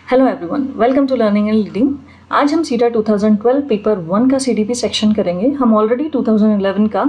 Hello everyone, welcome to learning and leading. आज हम सीटा 2012 पेपर 1 का सीडीपी सेक्शन करेंगे। हम ऑलरेडी 2011 का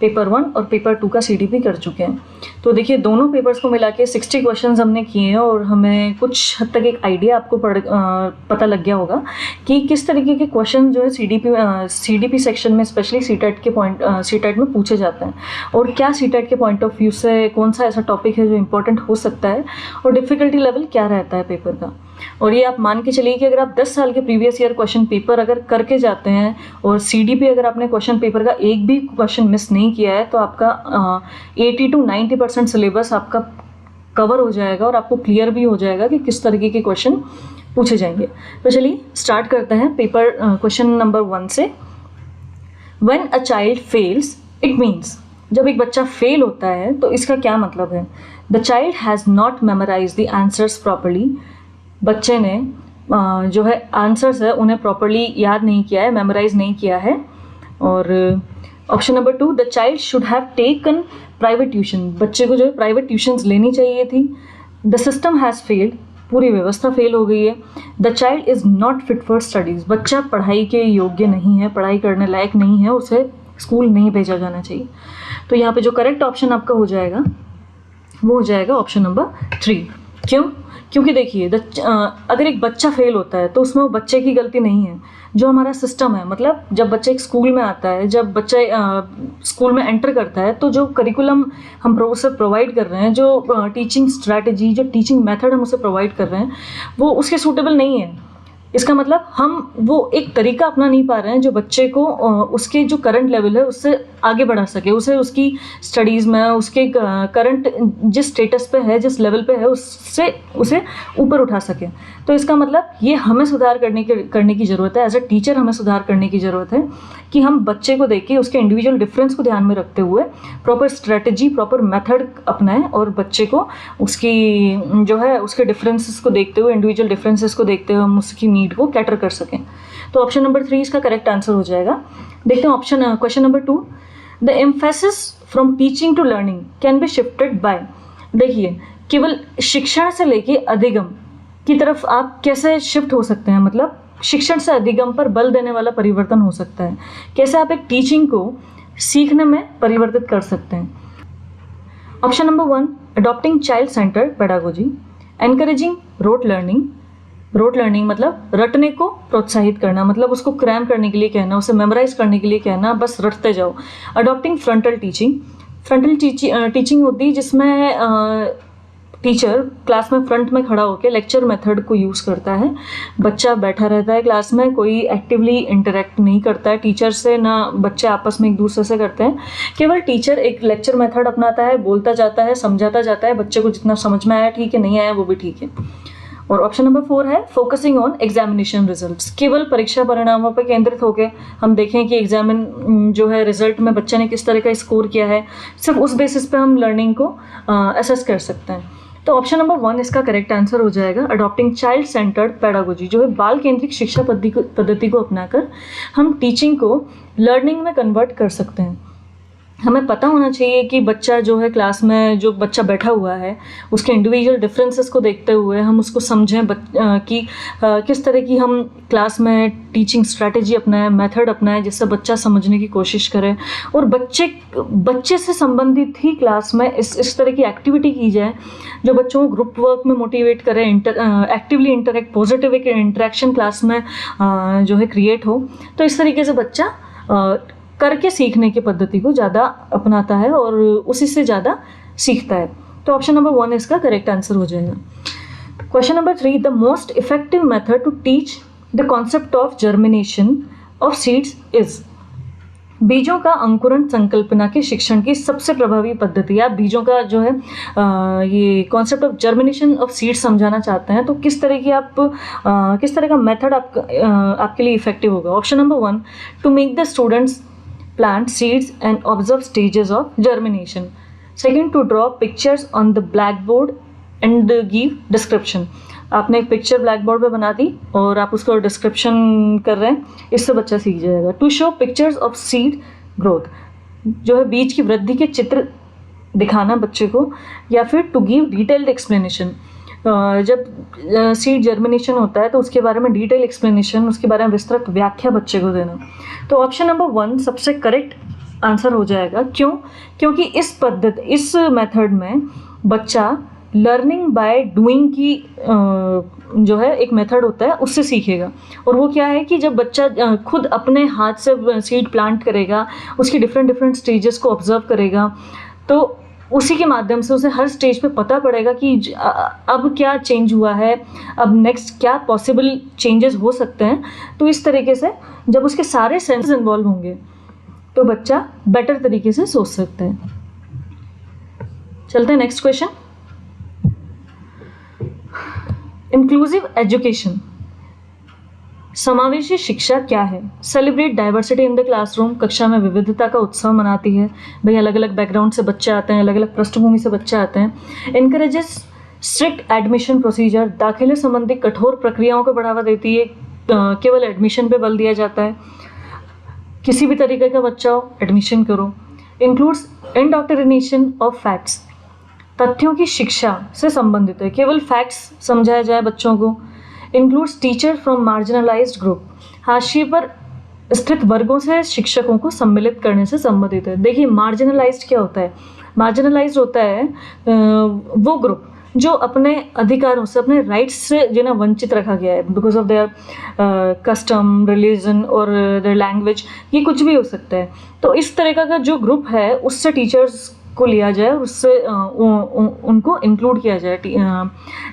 पेपर 1 और पेपर 2 का सीडीपी कर चुके हैं। तो देखिए, दोनों पेपर्स को मिला के 60 क्वेश्चंस हमने किए हैं और हमें कुछ हद तक एक आइडिया आपको पता लग गया होगा कि किस तरीके के क्वेश्चन जो है सीडीपी सेक्शन में स्पेशली सीटेट में पूछे जाते हैं और क्या सीटेट के पॉइंट ऑफ व्यू से कौन सा ऐसा टॉपिक है जो इम्पोर्टेंट हो सकता है और डिफ़िकल्टी लेवल क्या रहता है पेपर का। और ये आप मान के चलिए कि अगर आप 10 साल के प्रीवियस ईयर क्वेश्चन पेपर अगर करके जाते हैं और सीडीपी अगर आपने क्वेश्चन पेपर का एक भी क्वेश्चन मिस नहीं किया है तो आपका 80 to 90% सिलेबस आपका कवर हो जाएगा और आपको क्लियर भी हो जाएगा कि किस तरीके के क्वेश्चन पूछे जाएंगे। तो चलिए स्टार्ट करते हैं पेपर क्वेश्चन नंबर 1 से। When a child fails it means, जब एक बच्चा फेल होता है तो इसका क्या मतलब है। The child has not memorise the answers properly, बच्चे ने जो है आंसर्स है उन्हें प्रॉपरली याद नहीं किया है, मेमोराइज नहीं किया है। और option number 2, the child should have taken private tuition, बच्चे को जो है प्राइवेट ट्यूशन्स लेनी चाहिए थी। द सिस्टम हैज़ फेल्ड, पूरी व्यवस्था फेल हो गई है। The child is not fit for studies, बच्चा पढ़ाई के योग्य नहीं है, पढ़ाई करने लायक नहीं है, उसे स्कूल नहीं भेजा जाना चाहिए। तो यहाँ पे जो करेक्ट ऑप्शन आपका हो जाएगा वो हो जाएगा ऑप्शन नंबर 3। क्यों? क्योंकि देखिए अगर एक बच्चा फेल होता है तो उसमें वो बच्चे की गलती नहीं है, जो हमारा सिस्टम है। मतलब जब बच्चा एक स्कूल में आता है, जब बच्चा स्कूल में एंटर करता है तो जो करिकुलम हम उसे प्रोवाइड कर रहे हैं, जो टीचिंग स्ट्रैटेजी, जो टीचिंग मेथड हम उसे प्रोवाइड कर रहे हैं वो उसके सूटेबल नहीं है। इसका मतलब हम वो एक तरीका अपना नहीं पा रहे हैं जो बच्चे को उसके जो करंट लेवल है उससे आगे बढ़ा सके, उसे उसकी स्टडीज़ में उसके करंट जिस स्टेटस पे है, जिस लेवल पे है, उससे उसे ऊपर उठा सके। तो इसका मतलब ये हमें सुधार करने की ज़रूरत है। एज अ टीचर हमें सुधार करने की ज़रूरत है कि हम बच्चे को देख के उसके इंडिविजुअल डिफरेंस को ध्यान में रखते हुए प्रॉपर स्ट्रेटजी, प्रॉपर मेथड अपनाएं और बच्चे को उसकी जो है उसके डिफरेंसेस को देखते हुए, इंडिविजुअल डिफरेंसेस को देखते हुए हम उसकी नीड को कैटर कर सकें। तो ऑप्शन नंबर 3 इसका करेक्ट आंसर हो जाएगा। देखते हैं question number 2, the emphasis from teaching to learning can be shifted by. देखिए, केवल शिक्षण से लेके अधिगम की तरफ आप कैसे शिफ्ट हो सकते हैं, मतलब शिक्षण से अधिगम पर बल देने वाला परिवर्तन हो सकता है। कैसे आप एक टीचिंग को सीखने में परिवर्तित कर सकते हैं। Option number 1, adopting child centred pedagogy, encouraging rote learning. Rote learning मतलब रटने को प्रोत्साहित करना, मतलब उसको क्रैम करने के लिए कहना, उसे मेमोराइज करने के लिए कहना, बस रटते जाओ। Adopting frontal teaching, frontal teaching होती है जिसमें टीचर क्लास में फ्रंट में खड़ा होकर लेक्चर मेथड को यूज़ करता है। बच्चा बैठा रहता है क्लास में, कोई एक्टिवली इंटरेक्ट नहीं करता है टीचर से, ना बच्चे आपस में एक दूसरे से करते हैं। केवल टीचर एक लेक्चर मेथड अपनाता है, बोलता जाता है, समझाता जाता है, बच्चे को जितना समझ में आया ठीक है, नहीं आया वो भी ठीक है। और ऑप्शन नंबर 4 है फोकसिंग ऑन एग्जामिनेशन रिजल्ट्स, केवल परीक्षा परिणामों पर केंद्रित होकर हम देखें कि जो है रिजल्ट में बच्चे ने किस तरह का स्कोर किया है, सिर्फ उस बेसिस पे हम लर्निंग को असेस कर सकते हैं। तो ऑप्शन नंबर 1 इसका करेक्ट आंसर हो जाएगा। अडॉप्टिंग चाइल्ड सेंटर्ड पेडागोजी, जो है बाल केंद्रित शिक्षा पद्धति को अपनाकर हम टीचिंग को लर्निंग में कन्वर्ट कर सकते हैं। हमें पता होना चाहिए कि बच्चा जो है क्लास में, जो बच्चा बैठा हुआ है, उसके इंडिविजुअल डिफरेंसेस को देखते हुए हम उसको समझें कि किस तरह की हम क्लास में टीचिंग स्ट्रैटेजी अपनाएं, मेथड अपनाएं, जिससे बच्चा समझने की कोशिश करे और बच्चे से संबंधित ही क्लास में इस तरह की एक्टिविटी की जाए जो बच्चों को ग्रुप वर्क में मोटिवेट करे, एक्टिवली इंटरेक्ट, पॉजिटिव एक इंटरेक्शन क्लास में जो है क्रिएट हो। तो इस तरीके से बच्चा करके सीखने की पद्धति को ज़्यादा अपनाता है और उसी से ज़्यादा सीखता है। तो ऑप्शन नंबर 1 इसका करेक्ट आंसर हो जाएगा। Question number 3, the most effective method to teach the concept of germination of seeds is. बीजों का अंकुरण संकल्पना के शिक्षण की सबसे प्रभावी पद्धति। आप बीजों का जो है ये concept of germination of seeds समझाना चाहते हैं तो किस तरह का मेथड आपके लिए इफेक्टिव होगा। Option number 1, to make the students plant seeds and observe stages of germination. Second, to draw pictures on the blackboard and give description. आपने एक पिक्चर ब्लैक बोर्ड पे बना दी और आप उसको डिस्क्रिप्शन कर रहे हैं, इससे बच्चा सीख जाएगा। To show pictures of seed growth, जो है बीज की वृद्धि के चित्र दिखाना बच्चे को, या फिर टू गिव डिटेल्ड एक्सप्लेनेशन, जब सीड जर्मिनेशन होता है तो उसके बारे में डिटेल एक्सप्लेनेशन, उसके बारे में विस्तृत व्याख्या बच्चे को देना। तो ऑप्शन नंबर 1 सबसे करेक्ट आंसर हो जाएगा। क्यों? क्योंकि इस मेथड में बच्चा लर्निंग बाय डूइंग की जो है एक मेथड होता है उससे सीखेगा। और वो क्या है कि जब बच्चा खुद अपने हाथ से सीड प्लांट करेगा, उसकी डिफरेंट स्टेजेस को ऑब्जर्व करेगा, तो उसी के माध्यम से उसे हर स्टेज पे पता पड़ेगा कि अब क्या चेंज हुआ है, अब नेक्स्ट क्या पॉसिबल चेंजेस हो सकते हैं। तो इस तरीके से जब उसके सारे सेंसेस इन्वॉल्व होंगे तो बच्चा बेटर तरीके से सोच सकता है। चलते हैं नेक्स्ट क्वेश्चन। इंक्लूसिव एजुकेशन, समावेशी शिक्षा क्या है? Celebrate diversity in the classroom, कक्षा में विविधता का उत्सव मनाती है। भाई अलग अलग बैकग्राउंड से बच्चे आते हैं, अलग अलग पृष्ठभूमि से बच्चे आते हैं। इनकरेजेस स्ट्रिक्ट एडमिशन प्रोसीजर, दाखिले संबंधी कठोर प्रक्रियाओं को बढ़ावा देती है, केवल एडमिशन पे बल दिया जाता है, किसी भी तरीके का बच्चा हो एडमिशन करो। इंक्लूड्स इंडॉक्ट्रिनेशन ऑफ फैक्ट्स, तथ्यों की शिक्षा से संबंधित है, केवल फैक्ट्स समझाया जाए बच्चों को। Includes teacher from marginalised group, हाशिए पर स्थित वर्गों से शिक्षकों को सम्मिलित करने से संबंधित है। देखिए मार्जिनलाइज्ड क्या होता है? मार्जिनलाइज्ड होता है वो ग्रुप जो अपने अधिकारों से, अपने राइट्स से जिन्हें वंचित रखा गया है because of their custom, religion और देयर लैंग्वेज, ये कुछ भी हो सकता है। तो इस तरह का जो ग्रुप है उससे टीचर्स को लिया जाए, उससे उनको इंक्लूड किया जाए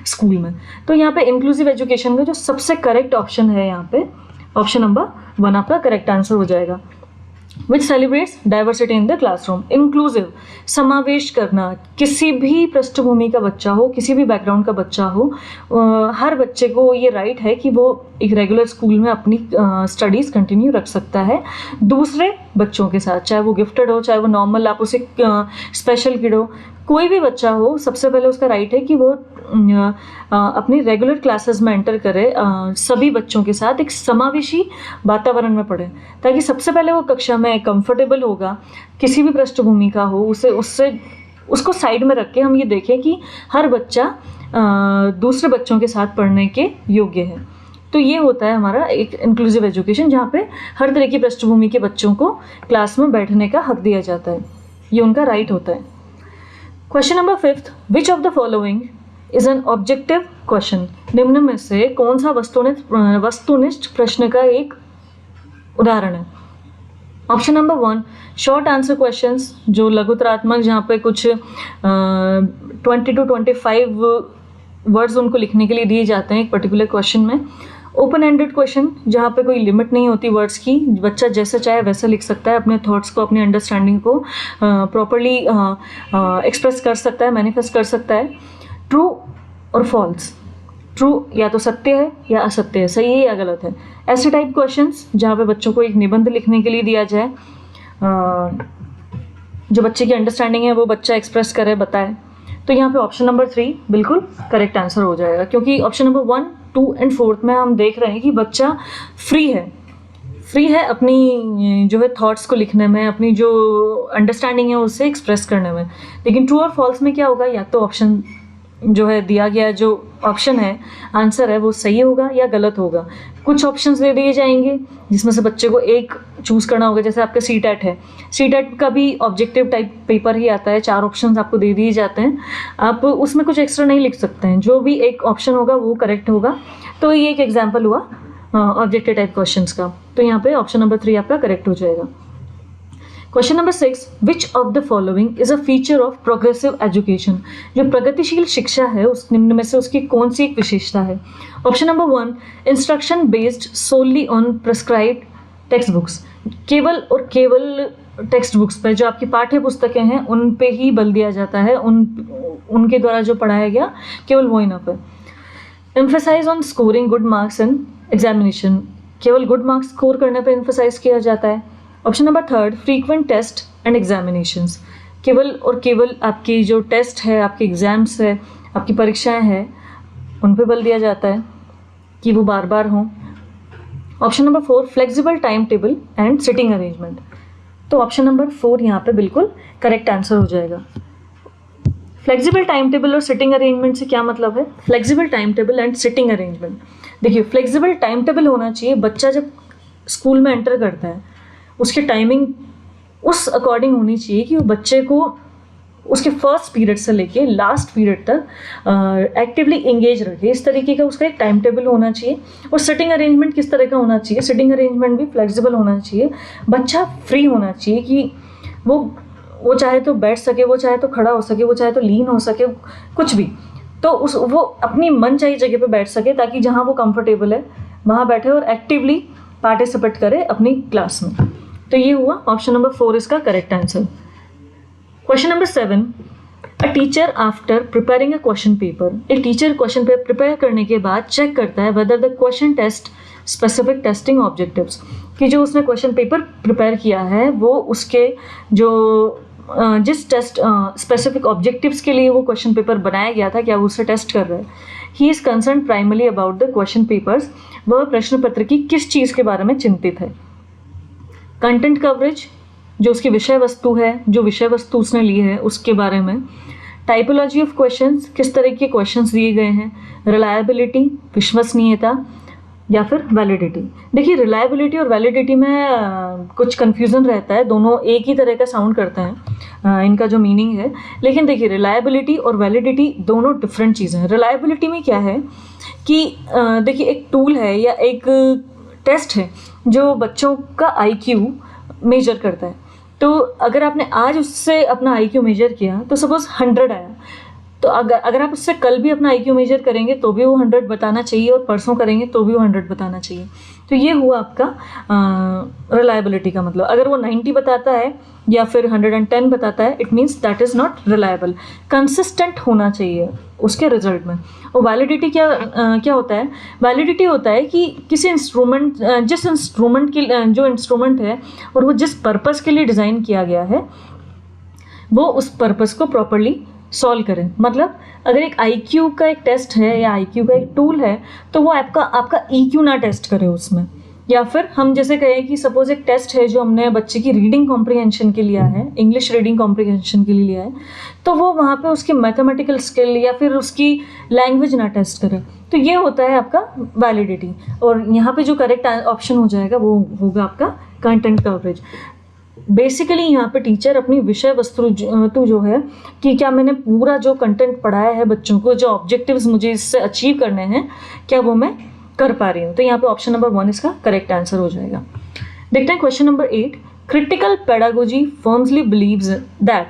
स्कूल में। तो यहाँ पे इंक्लूसिव एजुकेशन का जो सबसे करेक्ट ऑप्शन है यहाँ पे ऑप्शन नंबर 1 आपका करेक्ट आंसर हो जाएगा। Which celebrates diversity in the classroom, inclusive समावेश करना, किसी भी पृष्ठभूमि का बच्चा हो, किसी भी बैकग्राउंड का बच्चा हो, हर बच्चे को ये राइट है कि वो एक रेगुलर स्कूल में अपनी स्टडीज़ कंटिन्यू रख सकता है दूसरे बच्चों के साथ, चाहे वो गिफ्टेड हो, चाहे वो नॉर्मल आप उसे स्पेशल किड हो, कोई भी बच्चा हो। सबसे पहले उसका राइट है कि वो अपनी रेगुलर क्लासेस में एंटर करे, सभी बच्चों के साथ एक समावेशी वातावरण में पढ़े, ताकि सबसे पहले वो कक्षा में कंफर्टेबल होगा, किसी भी पृष्ठभूमि का हो, उसको साइड में रख के हम ये देखें कि हर बच्चा दूसरे बच्चों के साथ पढ़ने के योग्य है। तो ये होता है हमारा एक इंक्लूसिव एजुकेशन, जहाँ पे हर तरह की पृष्ठभूमि के बच्चों को क्लास में बैठने का हक दिया जाता है, ये उनका राइट होता है। Question number 5, which of the following is an objective question, निम्न में से कौन सा वस्तुनिष्ठ प्रश्न का एक उदाहरण है? Option number 1 short answer questions, जो लघुतरात्मक, जहाँ पे कुछ 20 to 25 वर्ड्स उनको लिखने के लिए दिए जाते हैं एक पर्टिकुलर क्वेश्चन में। ओपन एंडेड क्वेश्चन, जहाँ पे कोई लिमिट नहीं होती वर्ड्स की, बच्चा जैसे चाहे वैसे लिख सकता है, अपने थॉट्स को, अपनी अंडरस्टैंडिंग को प्रॉपरली एक्सप्रेस कर सकता है, मैनिफेस्ट कर सकता है। ट्रू और फॉल्स, ट्रू या तो सत्य है या असत्य है, सही है या गलत है, ऐसे टाइप क्वेश्चंस जहाँ पे बच्चों को एक निबंध लिखने के लिए दिया जाए, जो बच्चे की अंडरस्टैंडिंग है वो बच्चा एक्सप्रेस करे, बताए। तो यहाँ पे ऑप्शन नंबर 3 बिल्कुल करेक्ट आंसर हो जाएगा, क्योंकि ऑप्शन नंबर 1, 2 and 4 में हम देख रहे हैं कि बच्चा फ्री है अपनी जो है थॉट्स को लिखने में, अपनी जो अंडरस्टैंडिंग है उससे एक्सप्रेस करने में। लेकिन ट्रू और फॉल्स में क्या होगा, या तो ऑप्शन जो है दिया गया जो ऑप्शन है, आंसर है, वो सही होगा या गलत होगा। कुछ ऑप्शंस दे दिए जाएंगे जिसमें से बच्चे को एक चूज़ करना होगा, जैसे आपका CTET है, CTET का भी ऑब्जेक्टिव टाइप पेपर ही आता है, 4 ऑप्शंस आपको दे दिए जाते हैं, आप उसमें कुछ एक्स्ट्रा नहीं लिख सकते हैं, जो भी एक ऑप्शन होगा वो करेक्ट होगा। तो ये एक एग्जाम्पल हुआ ऑब्जेक्टिव टाइप क्वेश्चंस का, तो यहाँ पे ऑप्शन नंबर 3 आपका करेक्ट हो जाएगा। Question number 6, which of the following is a feature of progressive education, जो प्रगतिशील शिक्षा है उस निम्न में से उसकी कौन सी एक विशेषता है? Option number 1, instruction based solely on prescribed textbooks, केवल और केवल टेक्स्ट बुक्स पे, जो आपकी पाठ्य पुस्तकें हैं उन पे ही बल दिया जाता है, उनके द्वारा जो पढ़ाया गया केवल वो इनफ है। Emphasise on scoring good marks in examination, केवल गुड मार्क्स स्कोर करने पर एम्फेसाइज किया जाता है। Option number 3, frequent test and examinations, केवल और केवल आपकी जो टेस्ट है, आपके एग्जाम्स है, आपकी परीक्षाएं हैं, उन पे बल दिया जाता है कि वो बार बार हों। Option number 4, flexible time table and sitting arrangement, तो ऑप्शन नंबर 4 यहाँ पे बिल्कुल करेक्ट आंसर हो जाएगा। फ्लेक्सिबल टाइम टेबल और सिटिंग अरेंजमेंट से क्या मतलब है? Flexible time table and sitting arrangement, देखिए फ्लेक्सिबल टाइम टेबल होना चाहिए। बच्चा जब स्कूल में एंटर करता है उसकी टाइमिंग उस अकॉर्डिंग होनी चाहिए कि वो बच्चे को उसके फर्स्ट पीरियड से लेके लास्ट पीरियड तक एक्टिवली एंगेज रखे, इस तरीके का उसका एक टाइम टेबल होना चाहिए। और सिटिंग अरेंजमेंट किस तरह का होना चाहिए? सिटिंग अरेंजमेंट भी फ्लेक्सिबल होना चाहिए। बच्चा फ्री होना चाहिए कि वो चाहे तो बैठ सके, वो चाहे तो खड़ा हो सके, वो चाहे तो लीन हो सके, कुछ भी, तो वो अपनी मन चाहिए जगह पे बैठ सके, ताकि जहाँ वो कंफर्टेबल है वहाँ बैठे और एक्टिवली पार्टिसिपेट करे अपनी क्लास में। तो ये हुआ ऑप्शन नंबर 4 इसका correct answer. Question number 7, a teacher after preparing a question paper, एक टीचर क्वेश्चन पेपर प्रिपेयर करने के बाद चेक करता है whether the question test specific testing objectives, कि जो उसने क्वेश्चन पेपर प्रिपेयर किया है वो उसके जो जिस टेस्ट स्पेसिफिक ऑब्जेक्टिव्स के लिए वो क्वेश्चन पेपर बनाया गया था, क्या वो उसे टेस्ट कर रहा है। He is concern primarily about the question papers, वह प्रश्न पत्र की किस चीज़ के बारे में चिंतित है। कंटेंट कवरेज, जो उसकी विषय वस्तु है, जो विषय वस्तु उसने ली है उसके बारे में। टाइपोलॉजी ऑफ क्वेश्चंस, किस तरह के क्वेश्चंस दिए गए हैं। रिलायबिलिटी, विश्वसनीयता, या फिर वैलिडिटी। देखिए रिलायबिलिटी और वैलिडिटी में कुछ कन्फ्यूज़न रहता है, दोनों एक ही तरह का साउंड करते हैं, इनका जो मीनिंग है। लेकिन देखिए रिलायबिलिटी और वैलिडिटी दोनों डिफरेंट चीज़ें हैं। रिलायबिलिटी में क्या है कि देखिए एक टूल है या एक टेस्ट है जो बच्चों का IQ मेजर करता है। तो अगर आपने आज उससे अपना IQ मेजर किया तो सपोज 100 आया, तो अगर आप उससे कल भी अपना IQ मेजर करेंगे तो भी वो 100 बताना चाहिए, और परसों करेंगे तो भी वो 100 बताना चाहिए। तो ये हुआ आपका रिलायबिलिटी का मतलब। अगर वो 90 बताता है या फिर 110 बताता है, it means that is not reliable. Consistent होना चाहिए उसके रिजल्ट में। और वैलिडिटी क्या होता है? वैलिडिटी होता है कि किसी इंस्ट्रूमेंट, जिस इंस्ट्रूमेंट की जो इंस्ट्रूमेंट है और वो जिस पर्पस के लिए डिज़ाइन किया गया है वो उस पर्पस को प्रॉपरली सॉल्व करें। मतलब अगर एक IQ का एक टेस्ट है या IQ का एक टूल है तो वो आपका EQ ना टेस्ट करे उसमें। या फिर हम जैसे कहें कि सपोज एक टेस्ट है जो हमने बच्चे की रीडिंग कॉम्प्रिहेंशन के लिया है, इंग्लिश रीडिंग कॉम्प्रिहेंशन के लिए लिया है, तो वो वहाँ पे उसकी मैथमेटिकल स्किल या फिर उसकी लैंग्वेज ना टेस्ट करे। तो ये होता है आपका वैलिडिटी। और यहाँ पे जो करेक्ट ऑप्शन हो जाएगा वो होगा आपका कंटेंट कवरेज। बेसिकली यहाँ पे टीचर अपनी विषय वस्तु जो है कि क्या मैंने पूरा जो कंटेंट पढ़ाया है बच्चों को, जो ऑब्जेक्टिव्स मुझे इससे अचीव करने हैं, क्या वो मैं कर पा रही हूँ। तो यहाँ पे ऑप्शन नंबर 1 इसका करेक्ट आंसर हो जाएगा। देखते हैं question number 8, critical pedagogy firmly believes that,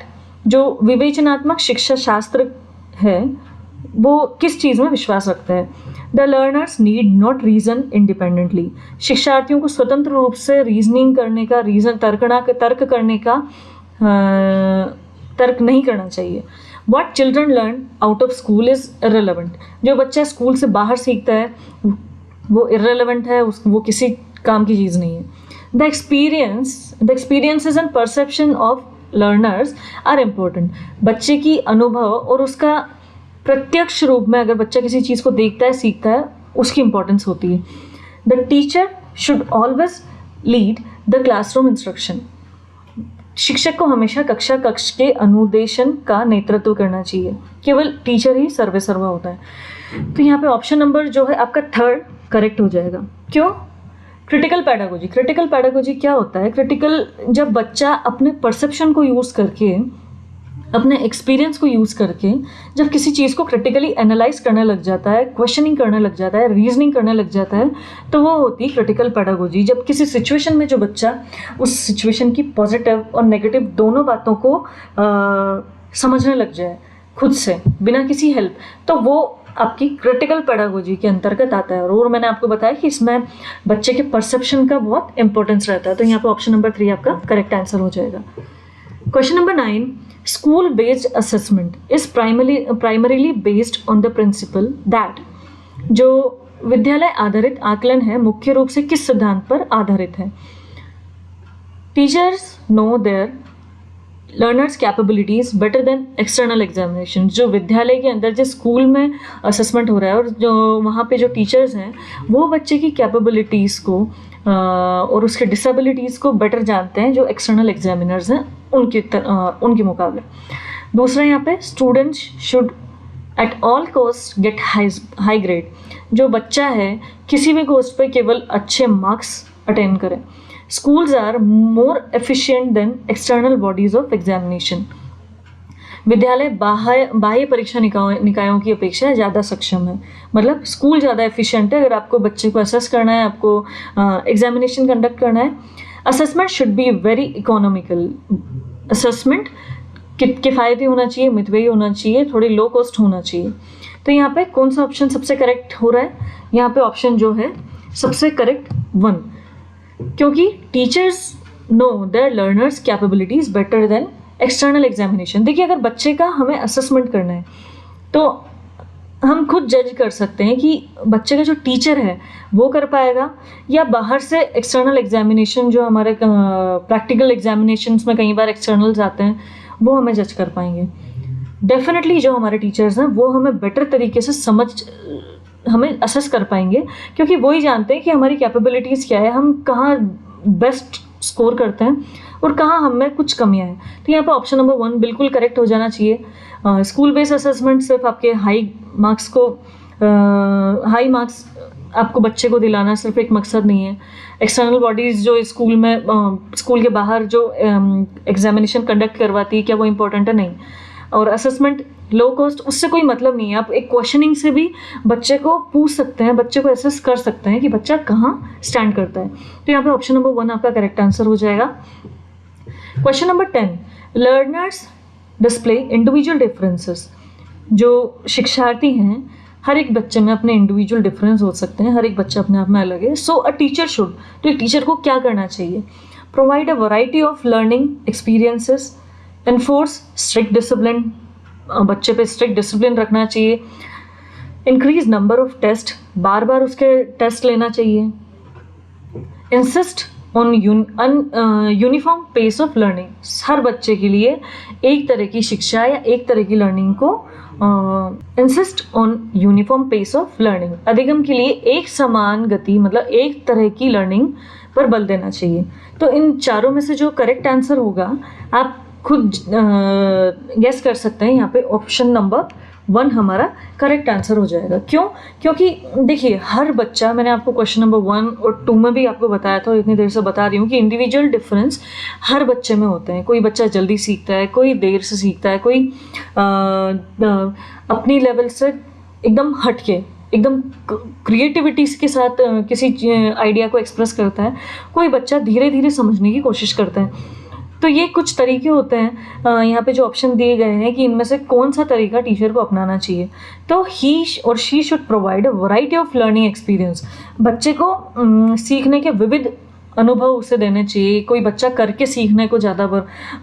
जो विवेचनात्मक शिक्षा शास्त्र है वो किस चीज़ में विश्वास रखता है। The learners need not reason independently, शिक्षार्थियों को स्वतंत्र रूप से रीजनिंग करने का, तर्क नहीं करना चाहिए। What children learn out of school is irrelevant, जो बच्चा स्कूल से बाहर सीखता है वो इर्रेलेवेंट है, वो किसी काम की चीज़ नहीं है। The experiences and perception of learners are important, बच्चे की अनुभव और उसका प्रत्यक्ष रूप में अगर बच्चा किसी चीज़ को देखता है, सीखता है, उसकी इंपॉर्टेंस होती है। The teacher should always lead the classroom instruction, शिक्षक को हमेशा कक्ष के अनुदेशन का नेतृत्व करना चाहिए, केवल टीचर ही सर्वा होता है। तो यहाँ पे ऑप्शन नंबर जो है आपका 3 करेक्ट हो जाएगा। क्यों? क्रिटिकल पैडागोजी क्या होता है? क्रिटिकल, जब बच्चा अपने परसेप्शन को यूज़ करके, अपने एक्सपीरियंस को यूज़ करके जब किसी चीज़ को क्रिटिकली एनालाइज करने लग जाता है, क्वेश्चनिंग करने लग जाता है, रीजनिंग करने लग जाता है, तो वो होती है क्रिटिकल पेडागोजी। जब किसी सिचुएशन में जो बच्चा उस सिचुएशन की पॉजिटिव और नेगेटिव दोनों बातों को समझने लग जाए खुद से बिना किसी हेल्प, तो वो आपकी क्रिटिकल पेडागोजी के अंतर्गत आता है। और मैंने आपको बताया कि इसमें बच्चे के परसेप्शन का बहुत इंपॉर्टेंस रहता है। तो यहाँ पर ऑप्शन नंबर 3 आपका करेक्ट आंसर हो जाएगा। Question number 9, school based assessment is primarily based on the principal that, जो विद्यालय आधारित आकलन है मुख्य रूप से किस सिद्धांत पर आधारित है। Teachers know their learners capabilities better than external examination, जो विद्यालय के अंदर जिस स्कूल में असेसमेंट हो रहा है और जो वहाँ पे जो टीचर्स हैं वो बच्चे की कैपेबिलिटीज़ को और उसके डिसेबिलिटीज़ को बेटर जानते हैं जो एक्सटर्नल एग्जामिनर्स हैं उनके मुकाबले। दूसरा यहाँ पे students should at all cost get high grade, जो बच्चा है किसी भी कोस्ट पे केवल अच्छे मार्क्स अटेन करे। Schools are more efficient than external bodies of examination, विद्यालय बाह्य परीक्षा निकायों की अपेक्षा ज़्यादा सक्षम है। मतलब स्कूल ज़्यादा एफिशिएंट है अगर आपको बच्चे को असेस करना है, आपको एग्जामिनेशन कंडक्ट करना है। Assessment should be very economical, assessment किफ़ायती होना चाहिए, मितव्ययी होना चाहिए, थोड़ी लो कॉस्ट होना चाहिए। तो यहाँ पे कौन सा ऑप्शन सबसे करेक्ट हो रहा है? यहाँ पे ऑप्शन जो है सबसे करेक्ट 1, क्योंकि teachers know their learners capabilities better than external examination. देखिए, अगर बच्चे का हमें असेसमेंट करना है तो हम खुद जज कर सकते हैं कि बच्चे का जो टीचर है वो कर पाएगा, या बाहर से एक्सटर्नल एग्जामिनेशन जो हमारे प्रैक्टिकल एग्जामिनेशंस में कई बार एक्सटर्नल्स आते हैं वो हमें जज कर पाएंगे। डेफिनेटली जो हमारे टीचर्स हैं वो हमें बेटर तरीके से हमें असेस कर पाएंगे, क्योंकि वो ही जानते हैं कि हमारी कैपेबिलिटीज़ क्या है, हम कहाँ बेस्ट स्कोर करते हैं और कहाँ हमें कुछ कमियाँ हैं। तो यहाँ पर ऑप्शन नंबर 1 बिल्कुल करेक्ट हो जाना चाहिए। स्कूल बेस्ड असेसमेंट सिर्फ आपके हाई मार्क्स आपको बच्चे को दिलाना सिर्फ एक मकसद नहीं है। एक्सटर्नल बॉडीज़ जो स्कूल में स्कूल के बाहर जो एग्जामिनेशन कंडक्ट करवाती है, क्या वो इम्पोर्टेंट है? नहीं। और असेसमेंट लो कॉस्ट, उससे कोई मतलब नहीं है। आप एक क्वेश्चनिंग से भी बच्चे को पूछ सकते हैं, बच्चे को असेस कर सकते हैं कि बच्चा कहाँ स्टैंड करता है। तो यहाँ पे ऑप्शन नंबर 1 आपका करेक्ट आंसर हो जाएगा। Question number 10, learners display individual differences. जो शिक्षार्थी हैं, हर एक बच्चे में अपने इंडिविजुअल डिफरेंस हो सकते हैं, हर एक बच्चा अपने आप में अलग है। सो अ टीचर शुड, तो एक टीचर को क्या करना चाहिए? Provide a variety of learning experiences, enforce strict discipline, बच्चे पे स्ट्रिक्ट डिसिप्लिन रखना चाहिए। इंक्रीज नंबर ऑफ टेस्ट, बार बार उसके टेस्ट लेना चाहिए। Insist on uniform pace of learning, हर बच्चे के लिए एक तरह की शिक्षा या एक तरह की लर्निंग को insist on uniform pace of learning, अधिगम के लिए एक समान गति, मतलब एक तरह की लर्निंग पर बल देना चाहिए। तो इन चारों में से जो करेक्ट आंसर होगा आप खुद गेस कर सकते हैं। यहाँ पे ऑप्शन नंबर 1 हमारा करेक्ट आंसर हो जाएगा। क्यों? क्योंकि देखिए, हर बच्चा, मैंने आपको क्वेश्चन नंबर 1 और 2 में भी आपको बताया था और इतनी देर से बता रही हूँ कि इंडिविजुअल डिफरेंस हर बच्चे में होते हैं। कोई बच्चा जल्दी सीखता है, कोई देर से सीखता है, कोई अपनी लेवल से एकदम हटके, एकदम क्रिएटिविटी के साथ किसी आइडिया को एक्सप्रेस करता है, कोई बच्चा धीरे धीरे समझने की कोशिश करता है। तो ये कुछ तरीके होते हैं यहाँ पे जो ऑप्शन दिए गए हैं कि इनमें से कौन सा तरीका टीचर को अपनाना चाहिए। तो ही और she should provide a variety of learning experience, बच्चे को सीखने के विविध अनुभव उसे देने चाहिए। कोई बच्चा करके सीखने को ज़्यादा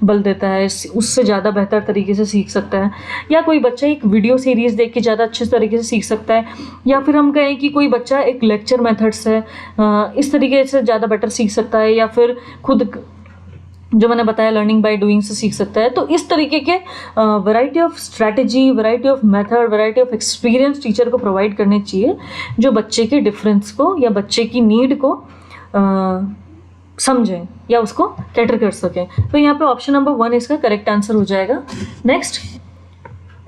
बल देता है, उससे ज़्यादा बेहतर तरीके से सीख सकता है, या कोई बच्चा एक वीडियो सीरीज़ देख के ज़्यादा अच्छे तरीके से सीख सकता है, या फिर हम कहें कि कोई बच्चा एक लेक्चर मेथड से इस तरीके से ज़्यादा बेटर सीख सकता है, या फिर खुद जो मैंने बताया लर्निंग बाय डूइंग से सीख सकता है। तो इस तरीके के variety of strategy, variety of method, variety of experience teacher को प्रोवाइड करने चाहिए, जो बच्चे के डिफरेंस को या बच्चे की नीड को समझें या उसको कैटर कर सकें। तो यहाँ पे ऑप्शन नंबर 1 इसका करेक्ट आंसर हो जाएगा। Next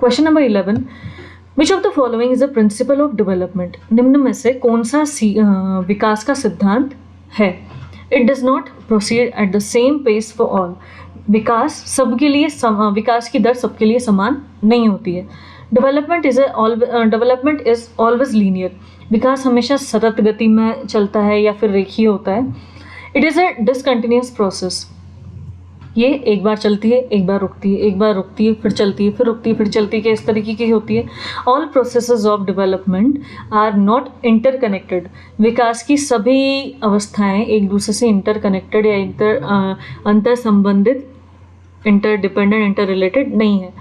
question number 11, which of the following is a principle of development. निम्न में से कौन सा विकास का सिद्धांत है? It does not proceed at the same pace for all. विकास सबके लिए विकास की दर सबके लिए समान नहीं होती है। Development is always linear. विकास हमेशा सतत गति में चलता है या फिर रेखीय होता है। It is a discontinuous process. ये एक बार चलती है, एक बार रुकती है, एक बार रुकती है, फिर चलती है, फिर रुकती है, फिर चलती है, इस तरीके की होती है। All processes of development are not interconnected. विकास की सभी अवस्थाएं एक दूसरे से इंटरकनेक्टेड या अंतर संबंधित, इंटरडिपेंडेंट, इंटर रिलेटेड नहीं है।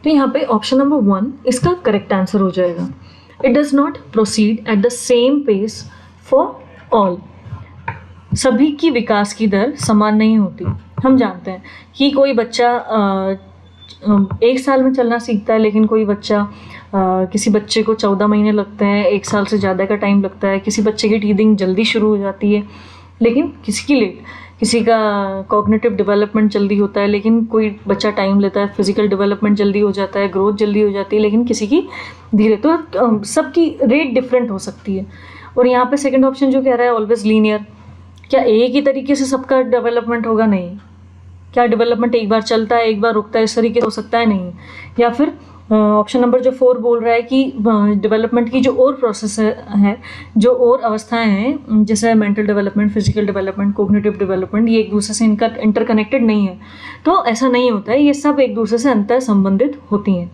तो यहाँ पे ऑप्शन नंबर 1 इसका करेक्ट आंसर हो जाएगा। It does not proceed at the same pace for all. सभी की विकास की दर समान नहीं होती। हम जानते हैं कि कोई बच्चा 1 साल में चलना सीखता है, लेकिन कोई बच्चा किसी बच्चे को 14 महीने लगते हैं, 1 साल से ज़्यादा का टाइम लगता है। किसी बच्चे की टीथिंग जल्दी शुरू हो जाती है, लेकिन किसी की लेट। किसी का कॉग्निटिव डेवलपमेंट जल्दी होता है लेकिन कोई बच्चा टाइम लेता है, फिजिकल डेवलपमेंट जल्दी हो जाता है, ग्रोथ जल्दी हो जाती है लेकिन किसी की धीरे। तो सबकी रेट डिफरेंट हो सकती है। और यहाँ पे सेकंड ऑप्शन जो कह रहा है ऑलवेज लीनियर, क्या एक ही तरीके से सबका डेवलपमेंट होगा? नहीं। क्या डेवलपमेंट एक बार चलता है एक बार रुकता है, इस तरीके से हो सकता है? नहीं। या फिर ऑप्शन नंबर जो 4 बोल रहा है कि डेवलपमेंट की जो और प्रोसेस है, जो और अवस्थाएं हैं, जैसे mental development, physical development, cognitive development, ये एक दूसरे से इनका इंटरकनेक्टेड नहीं है। तो ऐसा नहीं होता है, ये सब एक दूसरे से अंतर संबंधित होती हैं।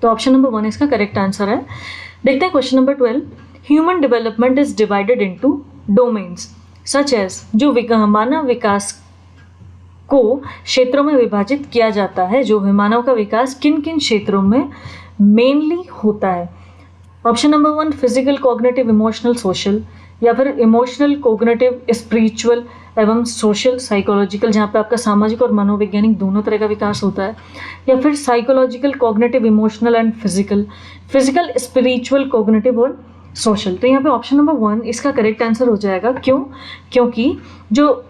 तो ऑप्शन नंबर 1 इसका करेक्ट आंसर है। देखते हैं question number 12। Human development is divided into domains such as, जो मानव विकास को क्षेत्रों में विभाजित किया जाता है, जो है मानव का विकास किन किन क्षेत्रों में मेनली होता है। Option number 1 physical, cognitive, emotional, social, या फिर इमोशनल, कॉग्निटिव, स्पिरिचुअल एवं सोशल, साइकोलॉजिकल, जहाँ पे आपका सामाजिक और मनोवैज्ञानिक दोनों तरह का विकास होता है, या फिर psychological, cognitive, emotional and physical, physical, spiritual, cognitive और सोशल। तो यहाँ पे ऑप्शन नंबर 1 इसका करेक्ट आंसर हो जाएगा। क्यों? क्योंकि जो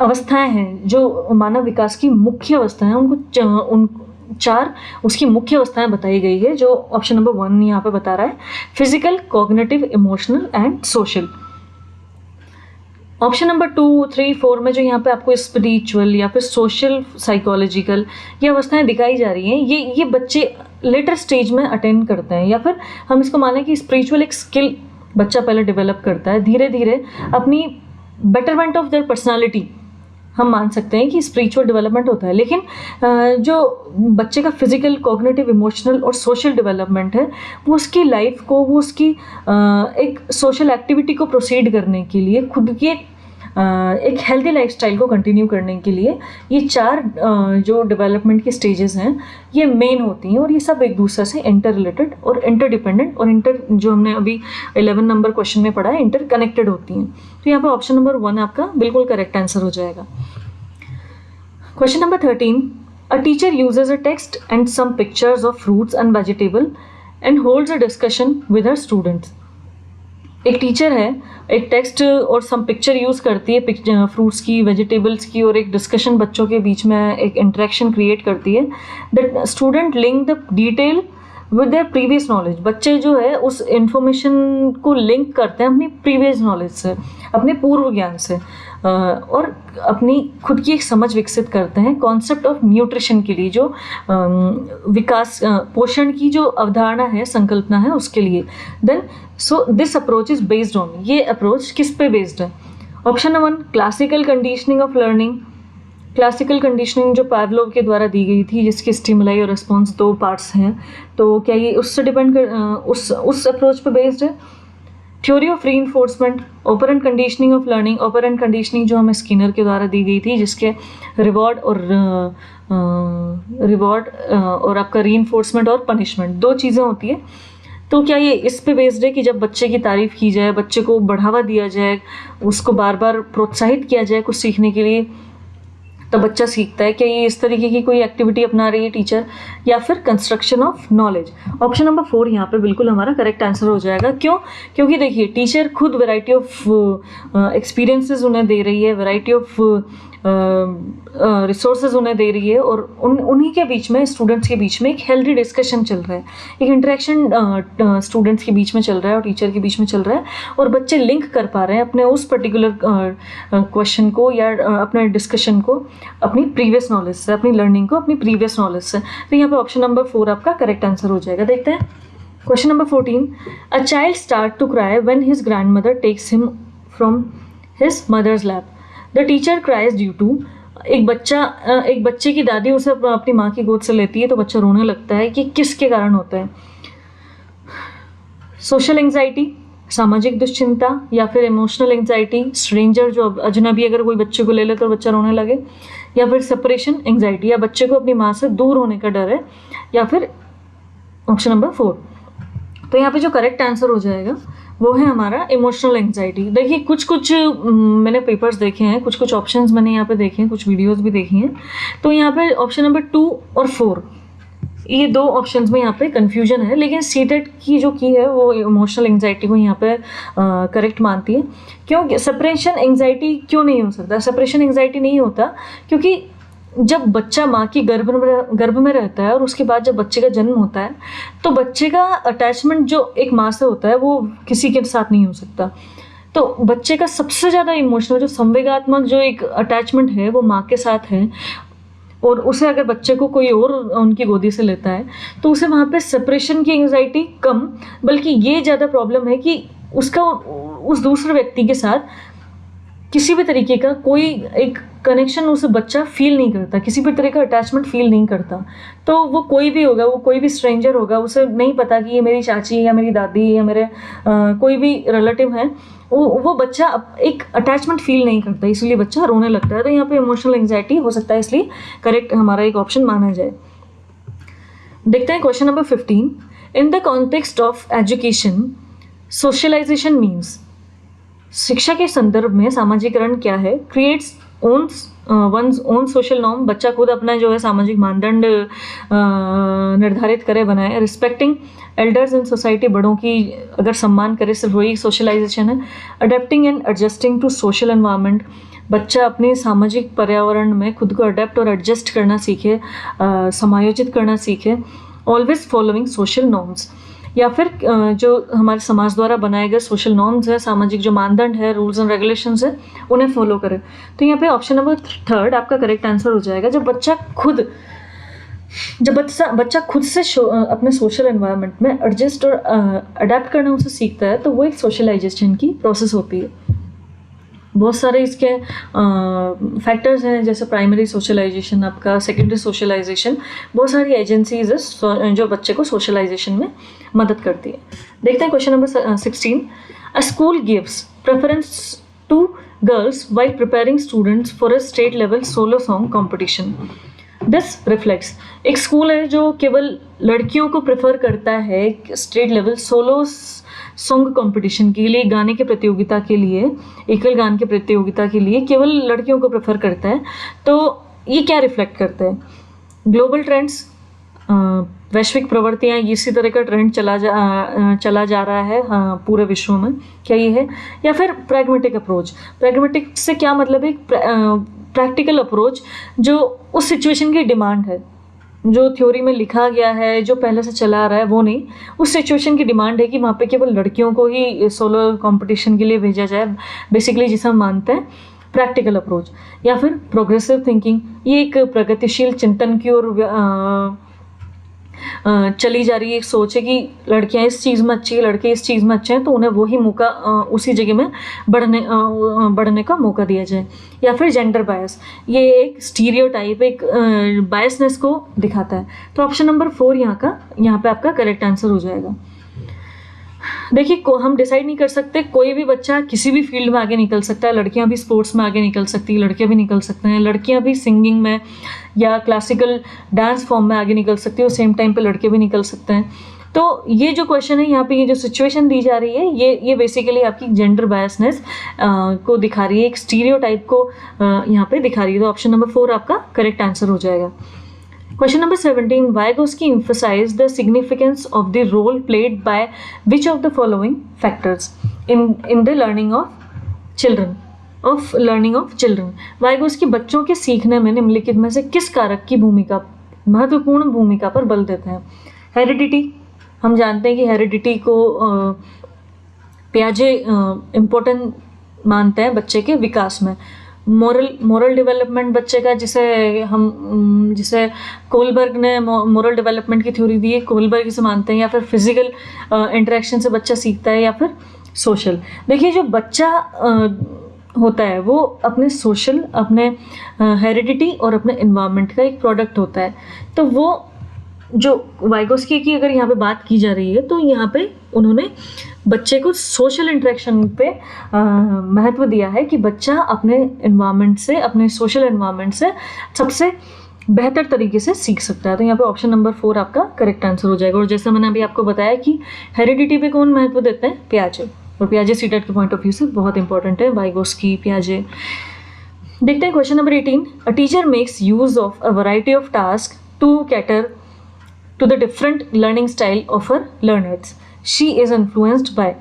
अवस्थाएं हैं, जो मानव विकास की मुख्य अवस्थाएं हैं, उन 4 उसकी मुख्य अवस्थाएं बताई गई है, जो ऑप्शन नंबर 1 यहाँ पे बता रहा है, physical, cognitive, emotional and social. Option number 2, 3, 4 में जो यहाँ पे आपको स्पिरिचुअल या फिर सोशल, साइकोलॉजिकल ये अवस्थाएं दिखाई जा रही हैं, ये बच्चे लेटर स्टेज में अटेंड करते हैं, या फिर हम इसको माने कि स्पिरिचुअल एक स्किल बच्चा पहले डेवलप करता है, धीरे धीरे अपनी बेटरमेंट ऑफ देयर पर्सनालिटी हम मान सकते हैं कि स्पिरिचुअल डेवलपमेंट होता है। लेकिन जो बच्चे का फिजिकल, कॉग्निटिव, इमोशनल और सोशल डेवलपमेंट है, वो उसकी लाइफ को, वो उसकी एक सोशल एक्टिविटी को प्रोसीड करने के लिए, खुद की एक हेल्दी लाइफस्टाइल को कंटिन्यू करने के लिए, ये 4 जो डेवलपमेंट की स्टेजेस हैं ये मेन होती हैं, और ये सब एक दूसरे से इंटर रिलेटेड और इंटरडिपेंडेंट और जो हमने अभी 11 नंबर क्वेश्चन में पढ़ा है, इंटर कनेक्टेड होती हैं। तो यहाँ पे ऑप्शन नंबर 1 आपका बिल्कुल करेक्ट आंसर हो जाएगा। Question number 13। A teacher uses a text and some pictures of fruits and vegetable and holds a discussion with her students. एक टीचर है, एक टेक्स्ट और सम पिक्चर यूज़ करती है फ्रूट्स की, वेजिटेबल्स की, और एक डिस्कशन बच्चों के बीच में एक इंटरेक्शन क्रिएट करती है। The student link the detail with their previous knowledge. बच्चे जो है उस इंफॉर्मेशन को लिंक करते हैं अपनी प्रीवियस नॉलेज से, अपने पूर्व ज्ञान से, और अपनी खुद की एक समझ विकसित करते हैं कॉन्सेप्ट ऑफ न्यूट्रिशन के लिए, जो विकास, पोषण की जो अवधारणा है, संकल्पना है, उसके लिए। Then so this approach is based on, ये अप्रोच किस पे बेस्ड है? Option number 1 classical conditioning of learning. Classical conditioning जो पावलोव के द्वारा दी गई थी, जिसके स्टिमुलाई और रिस्पॉन्स 2 पार्ट्स हैं, तो क्या ये उससे डिपेंड कर उस अप्रोच पे बेस्ड है? Theory of reinforcement, operant conditioning of learning. Operant conditioning जो हमें स्किनर के द्वारा दी गई थी, जिसके रिवॉर्ड और आपका रीइंफोर्समेंट और पनिशमेंट 2 चीज़ें होती है। तो क्या ये इस पे बेस्ड है कि जब बच्चे की तारीफ़ की जाए, बच्चे को बढ़ावा दिया जाए, उसको बार बार प्रोत्साहित किया जाए कुछ सीखने के लिए, तो बच्चा सीखता है? क्या ये इस तरीके की कोई एक्टिविटी अपना रही है टीचर? या फिर construction of knowledge. Option number 4 यहाँ पे बिल्कुल हमारा करेक्ट आंसर हो जाएगा। क्यों? क्योंकि देखिए टीचर खुद वैरायटी ऑफ एक्सपीरियंसेस उन्हें दे रही है, वैरायटी ऑफ रिसोर्सेज उन्हें दे रही है, और उन्हीं के बीच में, स्टूडेंट्स के बीच में एक हेल्दी डिस्कशन चल रहा है, एक इंटरेक्शन स्टूडेंट्स के बीच में चल रहा है और टीचर के बीच में चल रहा है, और बच्चे लिंक कर पा रहे हैं अपने उस पर्टिकुलर क्वेश्चन को या अपने डिस्कशन को अपनी प्रीवियस नॉलेज से, अपनी लर्निंग को अपनी प्रीवियस नॉलेज से। तो यहाँ पे ऑप्शन नंबर 4 आपका करेक्ट आंसर हो जाएगा। देखते हैं question number 14। A child start to cry when his grandmother takes him from his mother's lap. The teacher cries due to. एक बच्चे की दादी उसे अपनी माँ की गोद से लेती है तो बच्चा रोने लगता है, कि किसके कारण होता है? सोशल एंग्जाइटी, सामाजिक दुश्चिंता, या फिर इमोशनल एंग्जाइटी, स्ट्रेंजर जो अजनबी अगर कोई बच्चे को ले ले तो बच्चा रोने लगे, या फिर सेपरेशन एंग्जाइटी, या बच्चे को अपनी माँ से दूर होने का डर है, या फिर ऑप्शन नंबर 4। तो यहाँ पे जो करेक्ट आंसर हो जाएगा वो है हमारा इमोशनल एंग्जाइटी। देखिए कुछ मैंने पेपर्स देखे हैं, कुछ ऑप्शंस मैंने यहाँ पे देखे हैं, कुछ वीडियोस भी देखी हैं। तो यहाँ पे ऑप्शन नंबर 2 और 4 ये दो ऑप्शंस में यहाँ पे कंफ्यूजन है, लेकिन सीटेट की जो की है वो इमोशनल एंग्जाइटी को यहाँ पे करेक्ट मानती है। क्यों सेपरेशन एंग्जाइटी क्यों नहीं हो सकता? सेपरेशन एंग्जाइटी नहीं होता क्योंकि जब बच्चा माँ की गर्भ में रहता है और उसके बाद जब बच्चे का जन्म होता है तो बच्चे का अटैचमेंट जो एक माँ से होता है वो किसी के साथ नहीं हो सकता। तो बच्चे का सबसे ज़्यादा इमोशनल जो संवेगात्मक जो एक अटैचमेंट है वो माँ के साथ है, और उसे अगर बच्चे को कोई और उनकी गोदी से लेता है तो उसे वहाँ पे सेपरेशन की एंग्जाइटी कम, बल्कि ये ज़्यादा प्रॉब्लम है कि उसका उस दूसरे व्यक्ति के साथ किसी भी तरीके का कोई एक कनेक्शन उसे बच्चा फील नहीं करता, किसी भी तरह का अटैचमेंट फील नहीं करता। तो वो कोई भी होगा, वो कोई भी स्ट्रेंजर होगा, उसे नहीं पता कि ये मेरी चाची या मेरी दादी या मेरे कोई भी रिलेटिव है, वो बच्चा एक अटैचमेंट फील नहीं करता, इसलिए बच्चा रोने लगता है। तो यहाँ पे इमोशनल एंग्जाइटी हो सकता है, इसलिए करेक्ट हमारा एक ऑप्शन माना जाए। देखते हैं question number 15। In the context of education socialisation means, शिक्षा के संदर्भ में सामाजिकरण क्या है? Creates one's own social norm, बच्चा खुद अपना जो है सामाजिक मानदंड निर्धारित करे, बनाए। रिस्पेक्टिंग एल्डर्स इन सोसाइटी, बड़ों की अगर सम्मान करे, सिर्फ वही सोशलाइजेशन है। Adapting and adjusting to social environment, बच्चा अपने सामाजिक पर्यावरण में खुद को अडेप्ट और एडजस्ट करना सीखे, समायोजित करना सीखे। ऑलवेज फॉलोइंग सोशल नॉर्म्स, या फिर जो हमारे समाज द्वारा बनाए गए सोशल नॉर्म्स है, सामाजिक जो मानदंड है, रूल्स एंड रेगुलेशंस है, उन्हें फॉलो करें। तो यहाँ पे ऑप्शन नंबर 3 आपका करेक्ट आंसर हो जाएगा। जब बच्चा खुद से अपने सोशल एनवायरनमेंट में एडजस्ट और अडेप्ट करना उसे सीखता है, तो वो एक सोशलाइजेशन की प्रोसेस होती है। बहुत सारे इसके फैक्टर्स हैं, जैसे प्राइमरी सोशलाइजेशन, आपका सेकेंडरी सोशलाइजेशन, बहुत सारी एजेंसीज है जो बच्चे को सोशलाइजेशन में मदद करती है। देखते हैं question number 16। A school gives preference to girls while preparing students for a state level solo song competition. This reflects, एक स्कूल है जो केवल लड़कियों को प्रेफर करता है state level solo song competition के लिए, गाने के प्रतियोगिता के लिए, एकल गान के प्रतियोगिता के लिए केवल लड़कियों को प्रेफर करता है। तो ये क्या रिफ्लेक्ट करता है? ग्लोबल ट्रेंड्स, वैश्विक प्रवृत्तियाँ, इसी तरह का ट्रेंड चला जा रहा है पूरे विश्व में, क्या ये है? या फिर प्रैग्मेटिक अप्रोच। प्रैग्मेटिक से क्या मतलब है? प्रैक्टिकल अप्रोच जो उस सिचुएशन की डिमांड है, जो थ्योरी में लिखा गया है, जो पहले से चला आ रहा है, वो नहीं, उस सिचुएशन की डिमांड है कि वहाँ पे केवल लड़कियों को ही सोलो कंपटीशन के लिए भेजा जाए, बेसिकली जिसे हम मानते हैं प्रैक्टिकल अप्रोच। या फिर प्रोग्रेसिव थिंकिंग, ये एक प्रगतिशील चिंतन की ओर चली जा रही है, एक सोच है कि लड़कियां इस चीज़ में अच्छी है, लड़के इस चीज़ में अच्छे हैं, तो उन्हें वही मौका उसी जगह में बढ़ने का मौका दिया जाए। या फिर जेंडर बायस, ये एक स्टीरियोटाइप, एक बायसनेस को दिखाता है। तो ऑप्शन नंबर 4 यहाँ पे आपका करेक्ट आंसर हो जाएगा। देखिए, हम डिसाइड नहीं कर सकते, कोई भी बच्चा किसी भी फील्ड में आगे निकल सकता है। लड़कियां भी स्पोर्ट्स में आगे निकल सकती है, लड़के भी निकल सकते हैं, लड़कियां भी सिंगिंग में या क्लासिकल डांस फॉर्म में आगे निकल सकती है, और सेम टाइम पे लड़के भी निकल सकते हैं। तो ये जो क्वेश्चन है यहाँ पे, ये जो सिचुएशन दी जा रही है, ये बेसिकली आपकी जेंडर बायसनेस को दिखा रही है, एक स्टीरियोटाइप को यहाँ पे दिखा रही है। तो ऑप्शन नंबर 4 आपका करेक्ट आंसर हो जाएगा। Question number 17. Vygotsky emphasized the significance of the role played by which of the following factors in the learning of children. Vygotsky बच्चों के सीखने में निम्नलिखित में से किस कारक की महत्वपूर्ण भूमिका पर बल देते हैं? हेरिडिटी, हम जानते हैं कि हेरिडिटी को पियाजे इम्पोर्टेंट मानते हैं बच्चे के विकास में। मोरल डेवलपमेंट बच्चे का, जिसे कोलबर्ग ने मोरल डेवलपमेंट की थ्योरी दी है, कोलबर्ग इसे मानते हैं। या फिर फिजिकल इंटरेक्शन से बच्चा सीखता है, या फिर सोशल। देखिए, जो बच्चा होता है वो अपने सोशल, अपने हेरिडिटी और अपने इन्वायरमेंट का एक प्रोडक्ट होता है। तो वो जो वाइगोस्की की अगर यहाँ पे बात की जा रही है, तो यहाँ पे उन्होंने बच्चे को सोशल इंटरेक्शन पे महत्व दिया है कि बच्चा अपने एनवायरनमेंट से, अपने सोशल एनवायरनमेंट से सबसे बेहतर तरीके से सीख सकता है। तो यहाँ पे ऑप्शन नंबर 4 आपका करेक्ट आंसर हो जाएगा। और जैसा मैंने अभी आपको बताया कि हेरिडिटी पे कौन महत्व देते हैं? पियाजे। और पियाजे सीटेट के पॉइंट ऑफ व्यू से बहुत इंपॉर्टेंट है, वाइगोस्की, पियाजे। देखते हैं question number 18। A teacher makes use of a variety of task to cater to the different learning style of her learners. She is influenced by.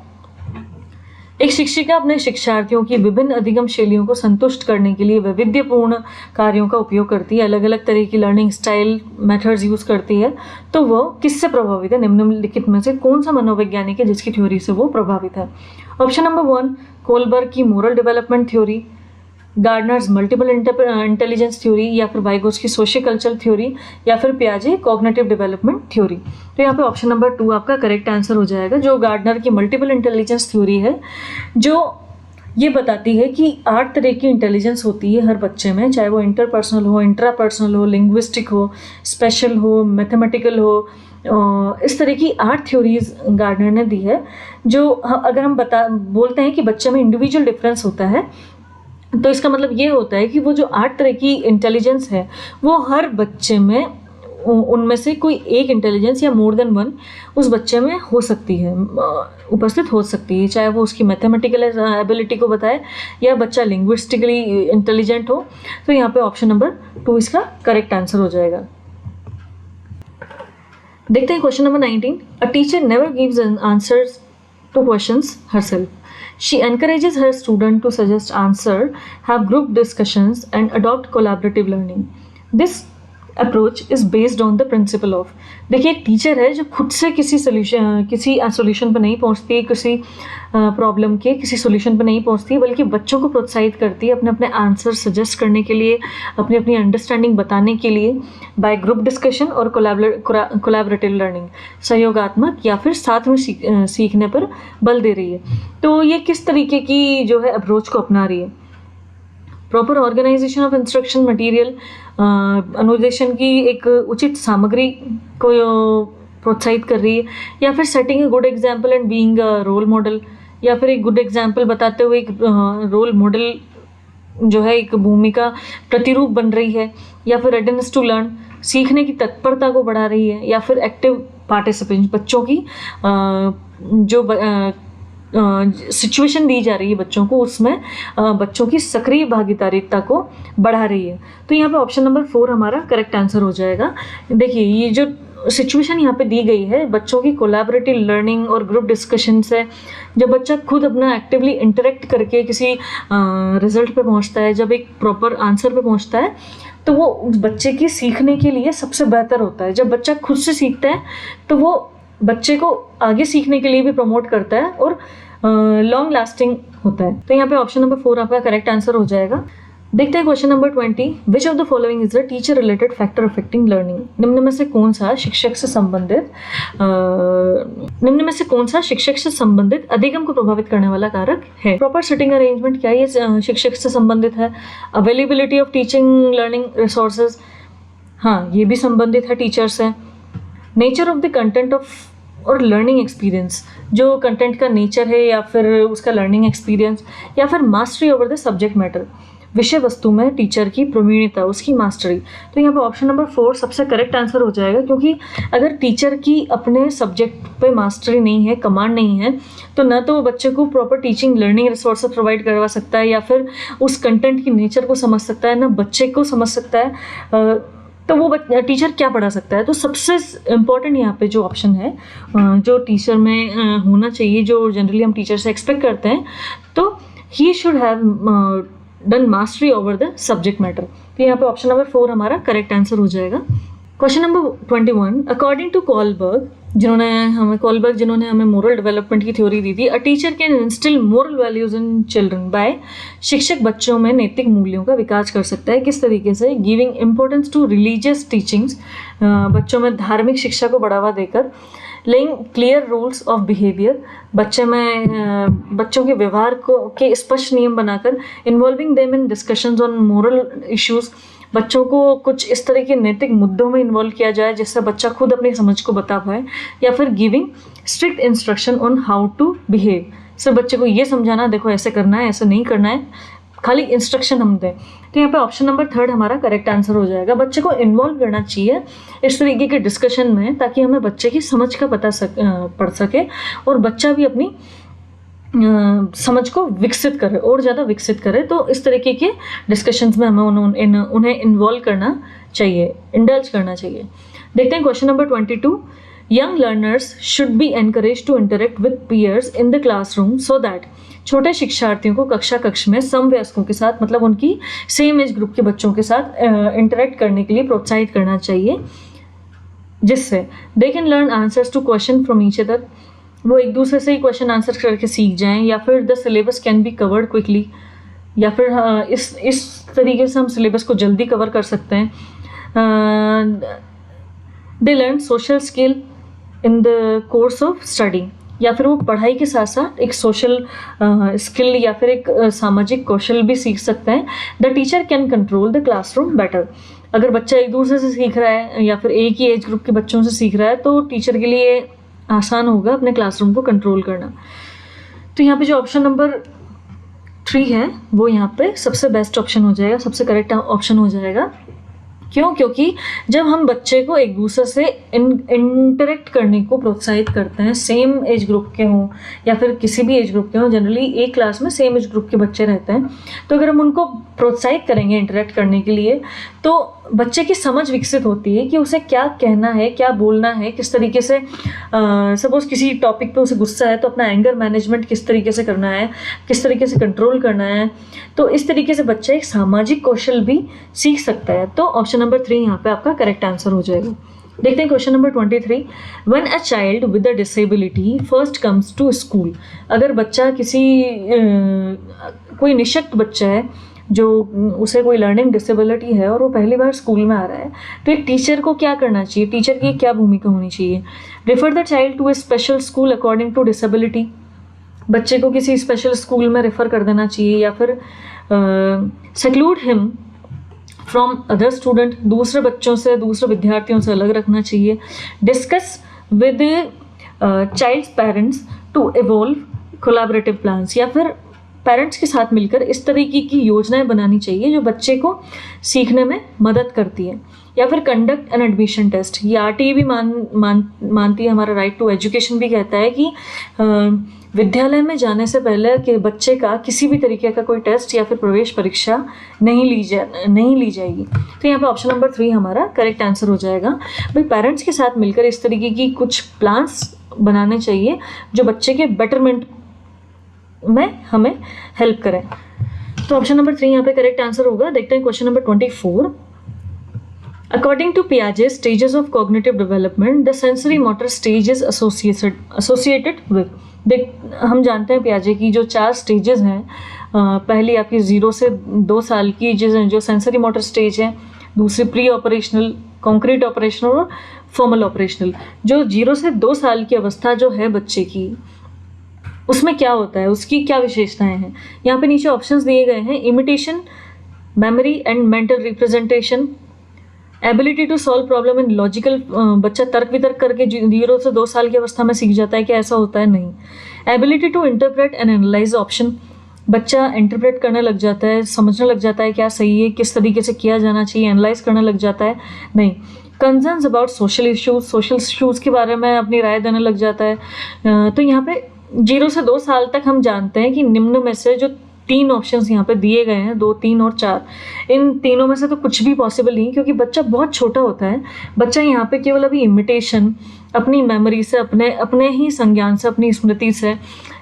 एक शिक्षिका अपने शिक्षार्थियों की विभिन्न अधिगम शैलियों को संतुष्ट करने के लिए वैविध्यपूर्ण कार्यों का उपयोग करती है, अलग अलग तरह की लर्निंग स्टाइल मेथड्स यूज करती है। तो वो किससे प्रभावित है? निम्नलिखित में से कौन सा मनोवैज्ञानिक है जिसकी थ्योरी से वो प्रभावित है? ऑप्शन नंबर 1 कोलबर्ग की moral development theory, Gardner's multiple intelligence theory, या फिर वाइगोत्स्की सोशियो कल्चरल थ्योरी, या फिर पियाजे कॉग्निटिव डेवलपमेंट थ्योरी। तो यहाँ पे ऑप्शन नंबर 2 आपका करेक्ट आंसर हो जाएगा, जो गार्डनर की मल्टीपल इंटेलिजेंस थ्योरी है, जो ये बताती है कि 8 तरह की इंटेलिजेंस होती है हर बच्चे में, चाहे वो इंटरपर्सनल हो, इंट्रापर्सनल हो, लिंग्विस्टिक हो, स्पेशल हो, मैथमेटिकल हो। इस तरह की 8 थ्योरीज गार्डनर ने दी है, जो अगर हम बोलते हैं कि बच्चे में इंडिविजुअल डिफरेंस होता है, तो इसका मतलब ये होता है कि वो जो 8 तरह की इंटेलिजेंस है वो हर बच्चे में, उनमें से कोई एक इंटेलिजेंस या मोर देन वन उस बच्चे में हो सकती है, उपस्थित हो सकती है, चाहे वो उसकी मैथमेटिकल एबिलिटी को बताए या बच्चा लिंग्विस्टिकली इंटेलिजेंट हो। तो यहाँ पे ऑप्शन नंबर 2 इसका करेक्ट आंसर हो जाएगा। देखते हैं question number 19। A teacher never gives answers two questions herself. She encourages her student to suggest answer, have group discussions, and adopt collaborative learning. This approach is based on the principle of. देखिए, एक teacher है जो खुद से किसी solution पर नहीं पहुंचती, किसी प्रॉब्लम के किसी सोल्यूशन पर नहीं पहुंचती, बल्कि बच्चों को प्रोत्साहित करती है अपने अपने आंसर सजेस्ट करने के लिए, अपनी अपनी अंडरस्टैंडिंग बताने के लिए, बाय ग्रुप डिस्कशन और कोलैबोरेटिव लर्निंग, सहयोगात्मक या फिर साथ में सीखने पर बल दे रही है। तो ये किस तरीके की जो है अप्रोच को अपना रही है? Proper organisation of instruction material, अनुदेशन की एक उचित सामग्री को प्रोत्साहित कर रही है, या फिर setting a good example and being a role model, या फिर एक गुड एग्जाम्पल बताते हुए एक रोल मॉडल जो है एक भूमिका प्रतिरूप बन रही है, या फिर रेडीनेस टू लर्न, सीखने की तत्परता को बढ़ा रही है, या फिर एक्टिव पार्टिसिपेशन, बच्चों की जो सिचुएशन दी जा रही है बच्चों को, उसमें बच्चों की सक्रिय भागीदारिता को बढ़ा रही है। तो यहाँ पे ऑप्शन नंबर 4 हमारा करेक्ट आंसर हो जाएगा। देखिए, ये जो सिचुएशन यहाँ पे दी गई है बच्चों की कोलैबोरेटिव लर्निंग और ग्रुप डिस्कशन से, जब बच्चा खुद अपना एक्टिवली इंटरेक्ट करके किसी रिजल्ट पे पहुँचता है, जब एक प्रॉपर आंसर पे पहुँचता है, तो वो उस बच्चे की सीखने के लिए सबसे बेहतर होता है। जब बच्चा खुद से सीखता है तो वो बच्चे को आगे सीखने के लिए भी प्रमोट करता है और लॉन्ग लास्टिंग होता है। तो यहाँ पे ऑप्शन नंबर 4 आपका करेक्ट आंसर हो जाएगा। देखते हैं question number 20। Which of the following is the teacher related factor affecting learning? निम्न में से कौन सा शिक्षक से संबंधित अधिगम को प्रभावित करने वाला कारक है? प्रॉपर सिटिंग अरेंजमेंट, क्या ये शिक्षक से संबंधित है? Availability of teaching learning resources, हाँ ये भी संबंधित है टीचर से। Nature of the content of और लर्निंग एक्सपीरियंस, जो कंटेंट का नेचर है या फिर उसका लर्निंग एक्सपीरियंस, या फिर mastery over the subject matter, विषय वस्तु में टीचर की प्रवीणता, उसकी मास्टरी। तो यहाँ पर ऑप्शन नंबर 4 सबसे करेक्ट आंसर हो जाएगा, क्योंकि अगर टीचर की अपने सब्जेक्ट पे मास्टरी नहीं है, कमांड नहीं है, तो ना तो वो बच्चे को proper teaching learning resources provide करवा सकता है, या फिर उस कंटेंट की नेचर को समझ सकता है, ना बच्चे को समझ सकता है, तो वो टीचर क्या पढ़ा सकता है। तो सबसे इम्पॉर्टेंट यहाँ पे जो ऑप्शन है, जो टीचर में होना चाहिए, जो जनरली हम टीचर से एक्सपेक्ट करते हैं, तो he should have done mastery over the subject matter. तो यहाँ पे ऑप्शन नंबर 4 हमारा करेक्ट आंसर हो जाएगा। Question number 21। According to Kohlberg, जिन्होंने हमें मोरल डेवलपमेंट की थ्योरी दी थी, a teacher can instil moral values in children by, शिक्षक बच्चों में नैतिक मूल्यों का विकास कर सकता है। किस तरीके से? Giving importance to religious teachings, बच्चों में धार्मिक शिक्षा को बढ़ावा देकर। Laying clear rules of behaviour, बच्चों के व्यवहार के स्पष्ट नियम बनाकर। Involving them in discussions on moral issues, बच्चों को कुछ इस तरह के नैतिक मुद्दों में इन्वॉल्व किया जाए जिससे बच्चा खुद अपनी समझ को बता पाए। या फिर giving strict instruction on how to behave, सिर्फ बच्चे को ये समझाना, देखो ऐसे करना है, ऐसे नहीं करना है, खाली इंस्ट्रक्शन हम दें। तो यहाँ पे ऑप्शन नंबर 3 हमारा करेक्ट आंसर हो जाएगा। बच्चे को इन्वॉल्व करना चाहिए इस तरीके के डिस्कशन में, ताकि हमें बच्चे की समझ का पता पड़ सके और बच्चा भी अपनी समझ को विकसित करे और ज़्यादा विकसित करे। तो इस तरीके के डिस्कशंस में हमें उन्हें इन्वॉल्व करना चाहिए, इंडल्ज करना चाहिए। देखते हैं question number 22। Young learners should be encourage to interact with peers in the classroom so that, छोटे शिक्षार्थियों को कक्ष में समवयस्कों के साथ, मतलब उनकी सेम एज ग्रुप के बच्चों के साथ इंटरेक्ट करने के लिए प्रोत्साहित करना चाहिए, जिससे they can learn answers to question from each other, वो एक दूसरे से ही क्वेश्चन आंसर करके सीख जाएं, या फिर the syllabus can be covered quickly, या फिर इस तरीके से हम सिलेबस को जल्दी कवर कर सकते हैं। They learn social skill in the course of study, या फिर वो पढ़ाई के साथ साथ एक सोशल स्किल या फिर एक सामाजिक कौशल भी सीख सकते हैं। The teacher can control the classroom better, अगर बच्चा एक दूसरे से सीख रहा है या फिर एक ही एज ग्रुप के बच्चों से सीख रहा है तो टीचर के लिए आसान होगा अपने क्लासरूम को कंट्रोल करना। तो यहाँ पे जो ऑप्शन नंबर 3 है वो यहाँ पे सबसे बेस्ट ऑप्शन हो जाएगा, सबसे करेक्ट ऑप्शन हो जाएगा। क्यों? क्योंकि जब हम बच्चे को एक दूसरे से इंटरेक्ट करने को प्रोत्साहित करते हैं, सेम एज ग्रुप के हों या फिर किसी भी एज ग्रुप के हों, जनरली एक क्लास में सेम एज ग्रुप के बच्चे रहते हैं, तो अगर हम उनको प्रोत्साहित करेंगे इंटरेक्ट करने के लिए तो बच्चे की समझ विकसित होती है कि उसे क्या कहना है, क्या बोलना है, किस तरीके से सपोज किसी टॉपिक पे उसे गुस्सा है तो अपना एंगर मैनेजमेंट किस तरीके से करना है, किस तरीके से कंट्रोल करना है। तो इस तरीके से बच्चा एक सामाजिक कौशल भी सीख सकता है। तो ऑप्शन नंबर 3 यहाँ पे आपका करेक्ट आंसर हो जाएगा। देखते हैं question number 23। When a child with a disability first comes to school, अगर बच्चा कोई निःशक्त बच्चा है जो उसे कोई लर्निंग डिसेबिलिटी है और वो पहली बार स्कूल में आ रहा है, तो एक टीचर को क्या करना चाहिए, टीचर की क्या भूमिका होनी चाहिए। Refer the child to a special school according to disability, बच्चे को किसी स्पेशल स्कूल में रेफर कर देना चाहिए, या फिर seclude him from other student, दूसरे बच्चों से, दूसरे विद्यार्थियों से अलग रखना चाहिए। Discuss with child's parents to evolve collaborative plans, या फिर पेरेंट्स के साथ मिलकर इस तरीके की योजनाएं बनानी चाहिए जो बच्चे को सीखने में मदद करती है। या फिर कंडक्ट एन एडमिशन टेस्ट, ये आरटीई भी मानती है, हमारा राइट टू एजुकेशन भी कहता है कि विद्यालय में जाने से पहले कि बच्चे का किसी भी तरीके का कोई टेस्ट या फिर प्रवेश परीक्षा नहीं ली जाएगी। तो यहाँ पे ऑप्शन नंबर 3 हमारा करेक्ट आंसर हो जाएगा। भाई पेरेंट्स के साथ मिलकर इस तरीके की कुछ प्लान्स बनाने चाहिए जो बच्चे के बेटरमेंट में हमें हेल्प करें। तो ऑप्शन नंबर 3 यहाँ पे करेक्ट आंसर होगा। देखते हैं question number 24। According to Piaget's stages of cognitive development, the sensory motor stage is associated with, हम जानते हैं पियाजे की जो 4 स्टेजेस हैं। पहली आपकी 0 से 2 साल की जो सेंसरी मोटर स्टेज है, दूसरी प्री ऑपरेशनल, कॉन्क्रीट ऑपरेशनल और फॉर्मल ऑपरेशनल। जो 0 से 2 साल की अवस्था जो है बच्चे की, उसमें क्या होता है, उसकी क्या विशेषताएं हैं, यहाँ पे नीचे ऑप्शंस दिए गए हैं। Imitation, memory and mental representation, ability to solve problem in logical, बच्चा तर्क वितर्क करके 0 से 2 साल की अवस्था में सीख जाता है, क्या ऐसा होता है? नहीं। Ability to interpret and analyse option, बच्चा इंटरप्रेट करने लग जाता है, समझने लग जाता है क्या सही है, किस तरीके से किया जाना चाहिए, एनालाइज करने लग जाता है। नहीं। कंसर्न्स अबाउट सोशल इश्यूज़ के बारे में अपनी राय देने लग जाता है। तो यहाँ पे 0 से 2 साल तक हम जानते हैं कि निम्न में से जो 3 ऑप्शंस यहाँ पे दिए गए हैं, 2, 3 और 4, इन तीनों में से तो कुछ भी पॉसिबल नहीं, क्योंकि बच्चा बहुत छोटा होता है। बच्चा यहाँ पे केवल अभी इमिटेशन, अपनी मेमोरी से, अपने ही संज्ञान से, अपनी स्मृति से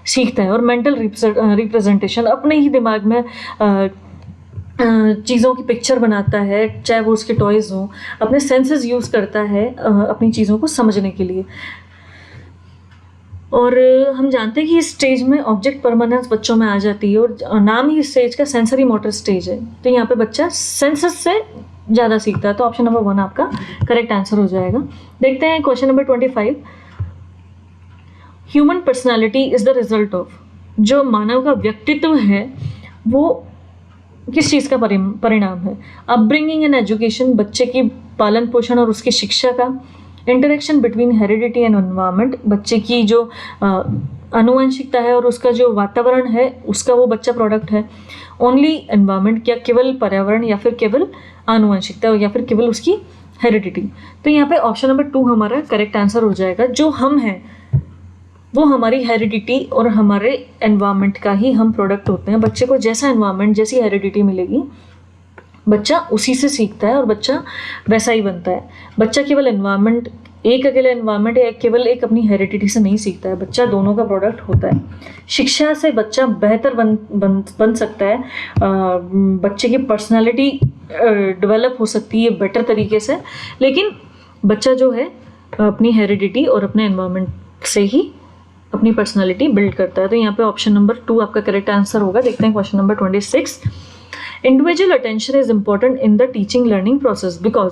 सीखता है, और मेंटल रिप्रेजेंटेशन, अपने ही दिमाग में चीज़ों की पिक्चर बनाता है, चाहे वो उसके टॉयज़ हों, अपने सेंसेस यूज़ करता है अपनी चीज़ों को समझने के लिए। और हम जानते हैं कि इस स्टेज में ऑब्जेक्ट परमानेंस बच्चों में आ जाती है, और नाम ही इस स्टेज का सेंसरी मोटर स्टेज है। तो यहाँ पे बच्चा सेंसस से ज़्यादा सीखता है। तो ऑप्शन नंबर 1 आपका करेक्ट आंसर हो जाएगा। देखते हैं question number 25। Human personality is the result of, जो मानव का व्यक्तित्व है वो किस चीज़ का परिणाम है? अपब्रिंगिंग एंड एजुकेशन, बच्चे की पालन पोषण और उसकी शिक्षा का। Interaction between heredity and environment, बच्चे की जो आनुवंशिकता है और उसका जो वातावरण है उसका वो बच्चा प्रोडक्ट है। ओनली एनवायरनमेंट, क्या केवल पर्यावरण, या फिर केवल आनुवंशिकता, या फिर केवल उसकी हेरिडिटी। तो यहाँ पे ऑप्शन नंबर 2 हमारा करेक्ट आंसर हो जाएगा। जो हम हैं वो हमारी हेरिडिटी और हमारे एनवायरनमेंट का ही हम प्रोडक्ट होते हैं। बच्चे को जैसा एनवायरनमेंट, जैसी हेरिडिटी मिलेगी बच्चा उसी से सीखता है और बच्चा वैसा ही बनता है। बच्चा केवल एनवायरनमेंट, एक अकेले एनवायरनमेंट या केवल एक अपनी हेरिडिटी से नहीं सीखता है, बच्चा दोनों का प्रोडक्ट होता है। शिक्षा से बच्चा बेहतर बन सकता है, बच्चे की पर्सनालिटी डेवलप हो सकती है बेटर तरीके से, लेकिन बच्चा जो है अपनी हेरिडिटी और अपने एनवायरनमेंट से ही अपनी पर्सनालिटी बिल्ड करता है। तो यहाँ पे ऑप्शन नंबर 2 आपका करेक्ट आंसर होगा। देखते हैं question number 26। Individual attention is important in the teaching learning process because,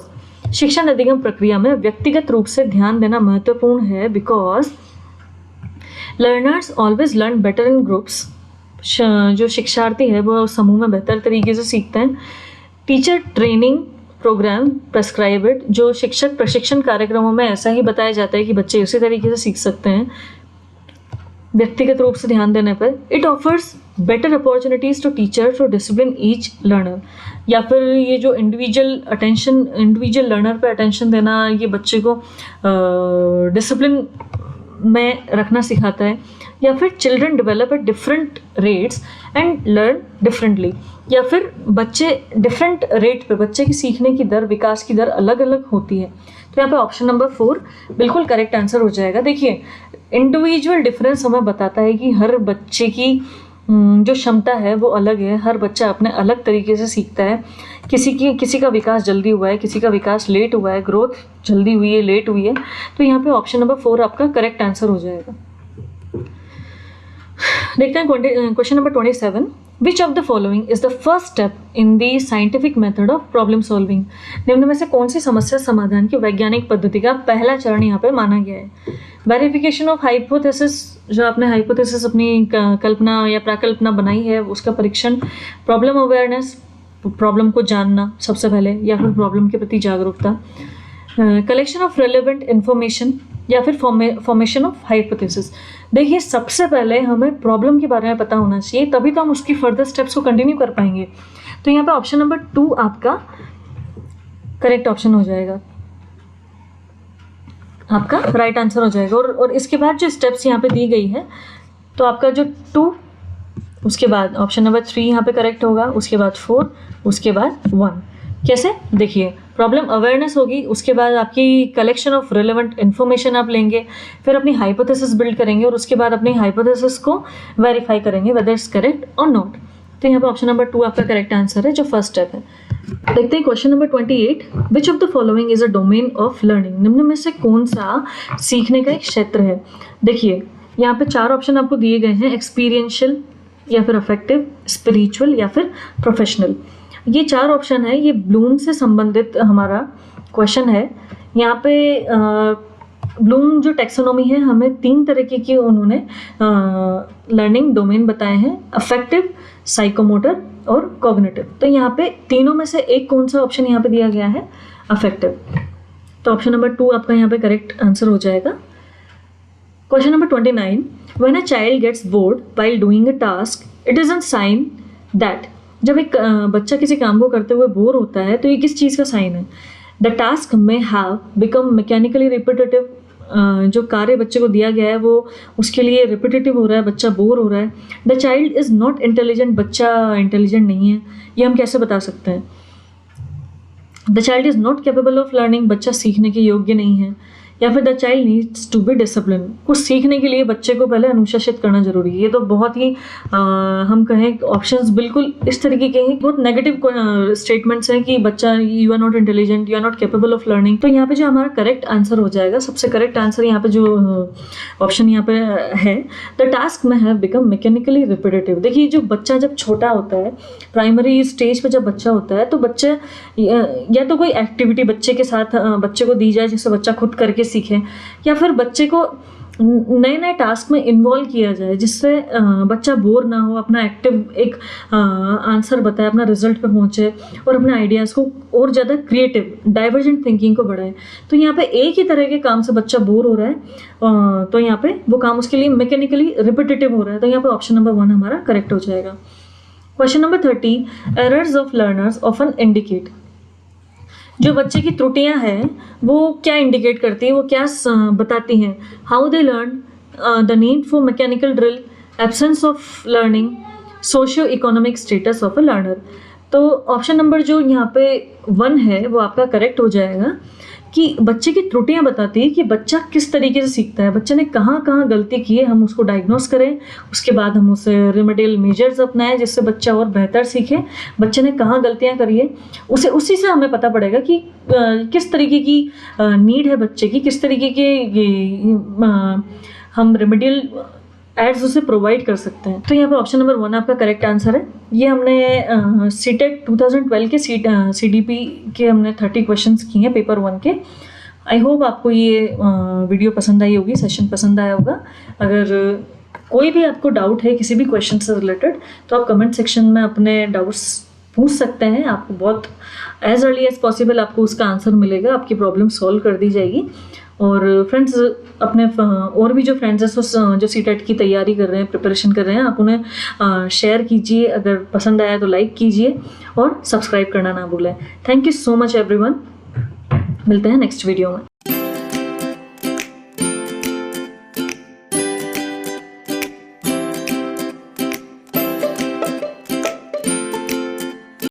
शिक्षण अधिगम प्रक्रिया में व्यक्तिगत रूप से ध्यान देना महत्वपूर्ण है because learners always learn better in groups. जो शिक्षार्थी है वो समूह में बेहतर तरीके से सीखते हैं। टीचर ट्रेनिंग प्रोग्राम प्रेस्क्राइब, जो शिक्षक प्रशिक्षण कार्यक्रमों में ऐसा ही बताया जाता है कि बच्चे उसी तरीके से सीख सकते हैं व्यक्तिगत रूप से ध्यान देने पर। It offers better opportunities to teacher to discipline each learner, या फिर ये जो इंडिविजुअल लर्नर पे अटेंशन देना, ये बच्चे को डिसिप्लिन में रखना सिखाता है। या फिर children develop at different rates and learn differently, या फिर बच्चे डिफरेंट रेट पे, बच्चे की सीखने की दर, विकास की दर अलग अलग होती है। तो यहाँ पे ऑप्शन नंबर 4 बिल्कुल करेक्ट आंसर हो जाएगा। देखिए, इंडिविजुअल डिफरेंस हमें बताता है कि हर बच्चे की जो क्षमता है वो अलग है, हर बच्चा अपने अलग तरीके से सीखता है। किसी का विकास जल्दी हुआ है, किसी का विकास लेट हुआ है, ग्रोथ जल्दी हुई है, लेट हुई है। तो यहाँ पे ऑप्शन नंबर 4 आपका करेक्ट आंसर हो जाएगा। देखते हैं question number 27। Which of the following is the first step in the scientific method of problem solving? निम्न में से कौन सी समस्या समाधान की वैज्ञानिक पद्धति का पहला चरण यहाँ पे माना गया है? वेरिफिकेशन ऑफ हाइपोथेसिस, जो आपने हाइपोथेसिस अपनी कल्पना या प्राकल्पना बनाई है उसका परीक्षण। प्रॉब्लम अवेयरनेस, प्रॉब्लम को जानना सबसे पहले, या फिर प्रॉब्लम के प्रति जागरूकता। कलेक्शन ऑफ रेलेवेंट इंफॉर्मेशन, या फिर फॉर्मेशन ऑफ हाइपोथेसिस। देखिए, सबसे पहले हमें प्रॉब्लम के बारे में पता होना चाहिए, तभी तो हम उसकी फर्दर स्टेप्स को कंटिन्यू कर पाएंगे। तो यहाँ पे ऑप्शन नंबर 2 आपका करेक्ट ऑप्शन हो जाएगा, आपका राइट आंसर हो जाएगा। और इसके बाद जो स्टेप्स यहाँ पे दी गई है, तो आपका जो 2, उसके बाद ऑप्शन नंबर 3 यहाँ पे करेक्ट होगा, उसके बाद 4, उसके बाद 1। कैसे? देखिए, प्रॉब्लम अवेयरनेस होगी, उसके बाद आपकी कलेक्शन ऑफ रिलेवेंट इन्फॉर्मेशन आप लेंगे, फिर अपनी हाइपोथेसिस बिल्ड करेंगे और उसके बाद अपनी हाइपोथेसिस को वेरीफाई करेंगे वेदर इट्स करेक्ट और नॉट। तो यहाँ पे ऑप्शन नंबर 2 आपका करेक्ट आंसर है, जो फर्स्ट स्टेप है। देखते हैं question number 28। Which of the following is a domain of learning? निम्न में से कौन सा सीखने का एक क्षेत्र है? देखिए, यहाँ पे 4 ऑप्शन आपको दिए गए हैं, एक्सपीरियंशियल, या फिर अफेक्टिव, स्पिरिचुअल, या फिर प्रोफेशनल। ये 4 ऑप्शन है, ये ब्लूम से संबंधित हमारा क्वेश्चन है। यहाँ पे ब्लूम जो टेक्सोनॉमी है, हमें 3 तरीके की उन्होंने लर्निंग डोमेन बताए हैं, अफेक्टिव, साइकोमोटर और कॉग्निटिव। तो यहाँ पे तीनों में से एक कौन सा ऑप्शन यहाँ पे दिया गया है? अफेक्टिव। तो ऑप्शन नंबर 2 आपका यहाँ पे करेक्ट आंसर हो जाएगा। Question number 29। When a child gets bored while doing a task, it is a sign that. जब एक बच्चा किसी काम को करते हुए बोर होता है तो ये किस चीज़ का साइन है? द टास्क में हैव बिकम मैकेनिकली रिपीटेटिव। जो कार्य बच्चे को दिया गया है वो उसके लिए रिपीटेटिव हो रहा है, बच्चा बोर हो रहा है। The child is not intelligent, बच्चा इंटेलिजेंट नहीं है। ये हम कैसे बता सकते हैं? The child is not capable of learning, बच्चा सीखने के योग्य नहीं है। या फिर the child needs to be discipline, कुछ सीखने के लिए बच्चे को पहले अनुशासित करना जरूरी है। ये तो बहुत ही हम कहें ऑप्शंस बिल्कुल इस तरीके के हैं, बहुत नेगेटिव स्टेटमेंट्स हैं कि बच्चा you are not intelligent, you are not capable of learning. तो यहाँ पे जो हमारा करेक्ट आंसर हो जाएगा, सबसे करेक्ट आंसर यहाँ पे जो ऑप्शन यहाँ पे है, द टास्क में है बिकम मैकेनिकली रिपीटेटिव। देखिए, जो बच्चा जब छोटा होता है, प्राइमरी स्टेज पे जब बच्चा होता है, तो बच्चे या तो कोई एक्टिविटी बच्चे के साथ बच्चे को दी जाए जिससे बच्चा खुद करके सीखे, या फिर बच्चे को नए नए टास्क में इन्वॉल्व किया जाए जिससे बच्चा बोर ना हो, अपना एक्टिव एक आंसर बताए, अपना रिजल्ट पे पहुंचे और अपने आइडियाज़ को और ज़्यादा क्रिएटिव डाइवर्जेंट थिंकिंग को बढ़ाए। तो यहाँ पे एक ही तरह के काम से बच्चा बोर हो रहा है, तो यहाँ पे वो काम उसके लिए मैकेनिकली रिपीटेटिव हो रहा है। तो यहाँ पे ऑप्शन नंबर 1 हमारा करेक्ट हो जाएगा। Question number 30। Errors of learners often indicate. जो बच्चे की त्रुटियां हैं वो क्या इंडिकेट करती है, वो क्या बताती हैं? How they learn, the need for mechanical drill, absence of learning, socio economic status of a learner. तो ऑप्शन नंबर जो यहाँ पे 1 है वो आपका करेक्ट हो जाएगा कि बच्चे की त्रुटियां बताती है कि बच्चा किस तरीके से सीखता है, बच्चे ने कहाँ कहाँ गलती की है, हम उसको डायग्नोस करें, उसके बाद हम उसे रेमेडियल मेजर्स अपनाएं जिससे बच्चा और बेहतर सीखे। बच्चे ने कहाँ गलतियां करी है उसी से हमें पता पड़ेगा कि किस तरीके की नीड है बच्चे की, किस तरीके के हम रेमेडियल एड्स उसे प्रोवाइड कर सकते हैं। तो यहाँ पर ऑप्शन नंबर 1 आपका करेक्ट आंसर है। ये हमने सीटेट 2012 के CDP के हमने 30 क्वेश्चंस किए हैं पेपर 1 के। आई होप आपको ये वीडियो पसंद आई होगी, सेशन पसंद आया होगा। अगर कोई भी आपको डाउट है किसी भी क्वेश्चन से रिलेटेड तो आप कमेंट सेक्शन में अपने डाउट्स पूछ सकते हैं। आपको बहुत एज अर्ली एज पॉसिबल आपको उसका आंसर मिलेगा, आपकी प्रॉब्लम सॉल्व कर दी जाएगी। और फ्रेंड्स अपने और भी जो फ्रेंड्स हैं जो सीटेट की तैयारी कर रहे हैं, प्रिपरेशन कर रहे हैं, आप उन्हें शेयर कीजिए। अगर पसंद आया तो लाइक कीजिए और सब्सक्राइब करना ना भूलें। Thank you so much everyone. मिलते हैं नेक्स्ट वीडियो में।